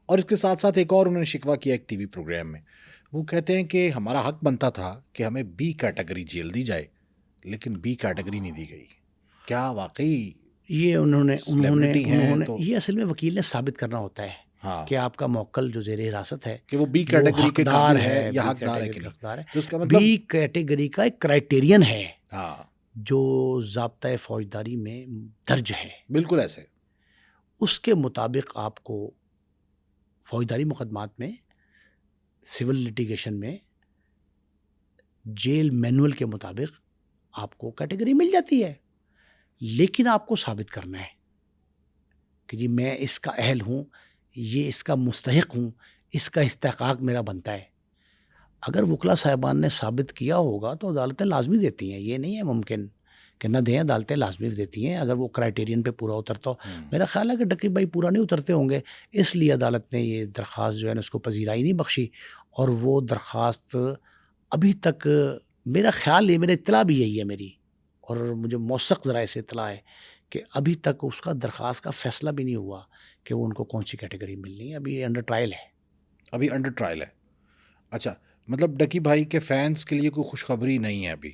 اور اس کے ساتھ ساتھ ایک اور انہوں نے شکوہ کیا ایک ٹی وی پروگرام میں. وہ کہتے ہیں کہ ہمارا حق بنتا تھا کہ ہمیں بی کیٹیگری جیل دی جائے، لیکن بی کیٹیگری نہیں دی گئی. کیا واقعی یہ انہوں نے celebrity ہیں تو یہ اصل میں وکیل نے ثابت کرنا ہوتا ہے ہاں کہ آپ کا موکل جو زیر حراست ہے کہ وہ بی وہ کیٹیگری کے حقدار قابل ہے یا بی حقدار ہے کیٹیگری کہ کا نہیں. حقدار ہے. تو اس کا مطلب بی کیٹیگری کا ایک کرائٹیرین ہے ہاں جو ضابطۂ فوجداری میں درج ہے. بالکل ایسے. اس کے مطابق آپ کو فوجداری مقدمات میں، سول لیٹیگیشن میں، جیل مینول کے مطابق آپ کو کیٹیگری مل جاتی ہے. لیکن آپ کو ثابت کرنا ہے کہ جی میں اس کا اہل ہوں، یہ اس کا مستحق ہوں، اس کا استحقاق میرا بنتا ہے. اگر وکلا صاحبان نے ثابت کیا ہوگا تو عدالتیں لازمی دیتی ہیں. یہ نہیں ہے ممکن کہ نہ دیں، عدالتیں لازمی دیتی ہیں اگر وہ کرائٹیرین پہ پورا اترتا ہو. میرا خیال ہے کہ ڈکی بھائی پورا نہیں اترتے ہوں گے، اس لیے عدالت نے یہ درخواست جو ہے نا اس کو پذیرائی نہیں بخشی. اور وہ درخواست ابھی تک میرا خیال ہے، میرا اطلاع بھی یہی ہے میری، اور مجھے موثق ذرائع سے اطلاع ہے کہ ابھی تک اس کا درخواست کا فیصلہ بھی نہیں ہوا کہ وہ ان کو کون سی کیٹیگری ملنی ہے. ابھی انڈر ٹرائل ہے. ابھی انڈر ٹرائل ہے. اچھا، مطلب ڈکی بھائی کے فینس کے لیے کوئی خوشخبری نہیں ہے ابھی،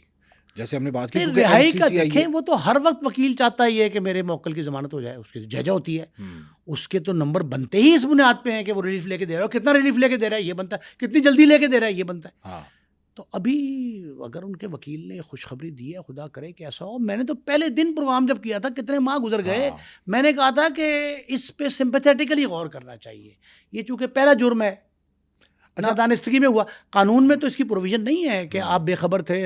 جیسے ہم نے بات کی. کیونکہ رہائی کا MCCI دیکھیں، وہ تو ہر وقت وکیل چاہتا ہی ہے کہ میرے موکل کی ضمانت ہو جائے. اس کی ججہ ہوتی ہے، اس کے تو نمبر بنتے ہی اس بنیاد پہ ہیں کہ وہ ریلیف لے کے دے رہا ہے. کتنا ریلیف لے کے دے رہا ہے یہ بنتا ہے، کتنی جلدی لے کے دے رہا ہے یہ بنتا ہے. ہاں تو ابھی اگر ان کے وکیل نے خوشخبری دی ہے، خدا کرے کہ ایسا ہو. میں نے تو پہلے دن پروگرام جب کیا تھا، کتنے ماہ گزر گئے، میں نے کہا تھا کہ اس پہ سمپیتھیٹیکلی غور کرنا چاہیے. یہ چونکہ پہلا جرم ہے، نادانستگی میں ہوا. قانون میں تو اس کی پروویژن نہیں ہے کہ آپ بے خبر تھے.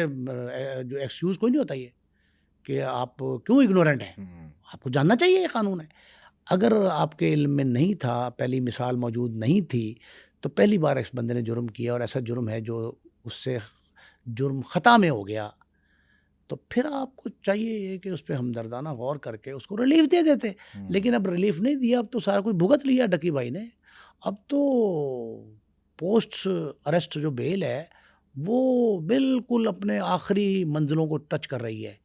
جو ایکسکیوز کوئی نہیں ہوتا یہ کہ آپ کیوں اگنورنٹ ہیں. آپ کو جاننا چاہیے یہ قانون ہے. اگر آپ کے علم میں نہیں تھا، پہلی مثال موجود نہیں تھی، تو پہلی بار اس بندے نے جرم کیا اور ایسا جرم ہے جو اس سے جرم خطا میں ہو گیا، تو پھر آپ کو چاہیے یہ کہ اس پہ ہمدردانہ غور کر کے اس کو ریلیف دے دیتے. لیکن اب ریلیف نہیں دیا، اب تو سارا کچھ بھگت لیا ڈکی بھائی نے. اب تو پوسٹ اریسٹ جو بیل ہے وہ بالکل اپنے آخری منزلوں کو ٹچ کر رہی ہے.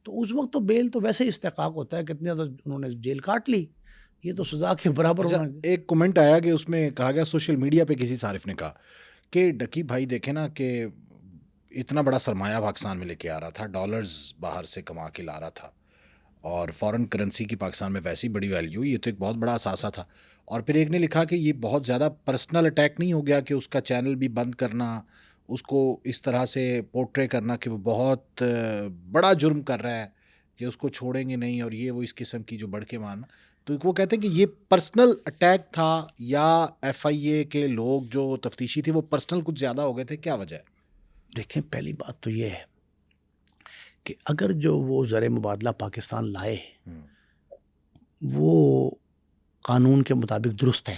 تو اس وقت تو بیل تو ویسے ہی استحقاق ہوتا ہے. کتنے زیادہ انہوں نے جیل کاٹ لی، یہ تو سزا کے برابر اچھا، ہونا. ایک کمنٹ آیا کہ اس میں کہا گیا، سوشل میڈیا پہ کسی صارف نے کہا کہ ڈکی بھائی دیکھیں نا کہ اتنا بڑا سرمایہ پاکستان میں لے کے آ رہا تھا، ڈالرز باہر سے کما کے لا رہا تھا، اور فارن کرنسی کی پاکستان میں ویسی بڑی ویلیو، یہ تو ایک بہت بڑا اثاثہ تھا. اور پھر ایک نے لکھا کہ یہ بہت زیادہ پرسنل اٹیک نہیں ہو گیا کہ اس کا چینل بھی بند کرنا، اس کو اس طرح سے پورٹرے کرنا کہ وہ بہت بڑا جرم کر رہا ہے کہ اس کو چھوڑیں گے نہیں، اور یہ وہ اس قسم کی جو بڑھ کے مارنا. تو وہ کہتے ہیں کہ یہ پرسنل اٹیک تھا، یا FIA کے لوگ جو تفتیشی تھے وہ پرسنل کچھ زیادہ ہو گئے تھے، کیا وجہ ہے؟ دیکھیں، پہلی بات تو یہ ہے کہ اگر جو وہ زر مبادلہ پاکستان لائے وہ قانون کے مطابق درست ہے،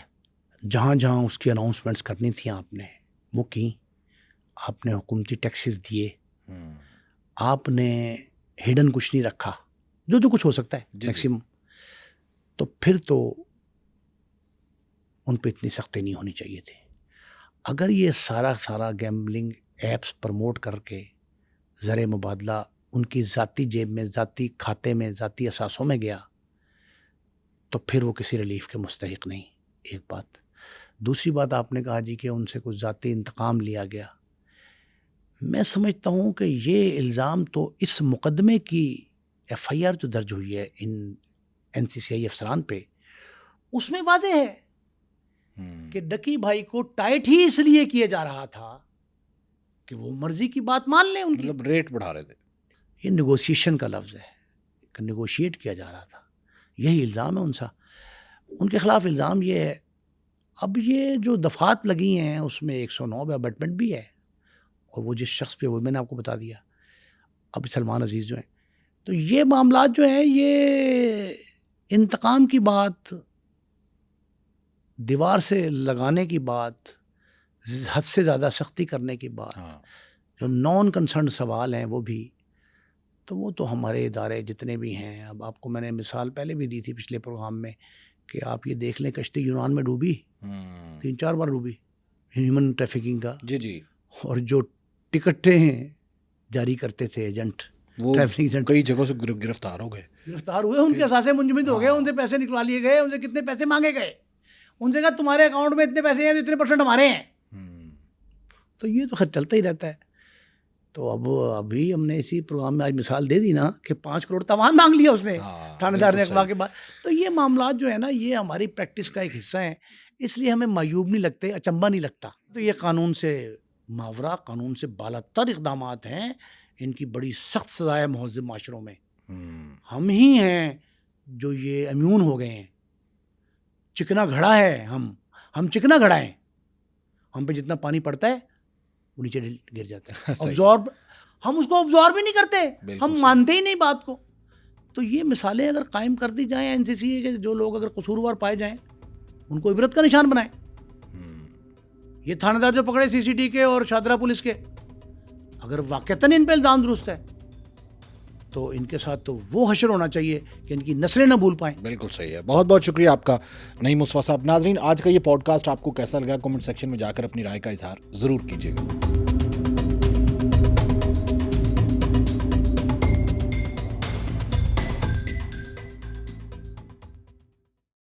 جہاں جہاں اس کی اناؤنسمنٹس کرنی تھیں آپ نے وہ کی، آپ نے حکومتی ٹیکسز دیے، آپ نے ہڈن کچھ نہیں رکھا، جو کچھ ہو سکتا ہے میکسیمم، تو پھر تو ان پہ اتنی سختی نہیں ہونی چاہیے تھی. اگر یہ سارا گیمبلنگ ایپس پروموٹ کر کے زر مبادلہ ان کی ذاتی جیب میں، ذاتی کھاتے میں، ذاتی اثاثوں میں گیا، تو پھر وہ کسی ریلیف کے مستحق نہیں. ایک بات. دوسری بات، آپ نے کہا جی کہ ان سے کچھ ذاتی انتقام لیا گیا. میں سمجھتا ہوں کہ یہ الزام تو اس مقدمے کی FIR جو درج ہوئی ہے ان NCCI افسران پہ، اس میں واضح ہے کہ ڈکی بھائی کو ٹائٹ ہی اس لیے کیا جا رہا تھا کہ وہ مرضی کی بات مان لیں ان کی. مطلب ریٹ بڑھا رہے تھے. یہ نیگوسیشن کا لفظ ہے کہ نیگوشیٹ کیا جا رہا تھا. یہی الزام ہے ان کے خلاف. الزام یہ ہے. اب یہ جو دفعات لگی ہیں اس میں 109 ابٹمنٹ بھی ہے، اور وہ جس شخص پہ وہ میں نے آپ کو بتا دیا، اب سلمان عزیز جو ہیں، تو یہ معاملات جو ہیں یہ انتقام کی بات، دیوار سے لگانے کی بات، حد سے زیادہ سختی کرنے کی بات، جو نان کنسرن سوال ہیں وہ بھی، تو وہ تو ہمارے ادارے جتنے بھی ہیں. اب آپ کو میں نے مثال پہلے بھی دی تھی پچھلے پروگرام میں کہ آپ یہ دیکھ لیں، کشتی یونان میں ڈوبی 3-4 بار ڈوبی ہیومن ٹریفکنگ کا. جی. اور جو ٹکٹیں ہیں جاری کرتے تھے ایجنٹ, وہ ٹریفک ایجنٹ, کئی جگہوں سے گرفتار ہو گئے, گرفتار ہوئے, ان کے اثاثے منجمد ہو گئے, ان سے پیسے نکلوا لیے گئے, ان سے کتنے پیسے مانگے گئے, ان سے کہا تمہارے اکاؤنٹ میں اتنے پیسے ہیں تو اتنے % ہمارے ہیں. تو یہ تو خیر چلتا ہی رہتا ہے. تو اب ابھی ہم نے اسی پروگرام میں آج مثال دے دی نا کہ 5 کروڑ تاوان مانگ لیا اس نے تھانے دار نے اغوا کے بعد. تو یہ معاملات جو ہے نا یہ ہماری پریکٹس کا ایک حصہ ہیں, اس لیے ہمیں معیوب نہیں لگتے, اچنبھا نہیں لگتا. تو یہ قانون سے ماورا, قانون سے بالا تر اقدامات ہیں, ان کی بڑی سخت سزا ہے مہذب معاشروں میں. ہم ہی ہیں جو یہ امیون ہو گئے ہیں, چکنا گھڑا ہے, ہم چکنا گھڑا ہیں, ہم پہ جتنا پانی پڑتا ہے وہ نیچے گر جاتا ہے. ابزارب, ہم اس کو ابزارب بھی نہیں کرتے, ہم مانتے ہی نہیں بات کو. تو یہ مثالیں اگر قائم کر دی جائیں NCC کے, جو لوگ اگر قصوروار پائے جائیں ان کو عبرت کا نشان بنائیں. یہ تھانے دار جو پکڑے CCD کے اور شاہدرہ پولیس کے, اگر واقعتاً ان پہ الزام درست ہے تو ان کے ساتھ تو وہ حشر ہونا چاہیے کہ ان کی نسلیں نہ بھول پائیں. بالکل صحیح ہے. بہت بہت شکریہ آپ کا نعیم مصطفیٰ صاحب. ناظرین, آج کا یہ پوڈ کاسٹ آپ کو کیسا لگا؟ کمنٹ سیکشن میں جا کر اپنی رائے کا اظہار ضرور کیجیے گا.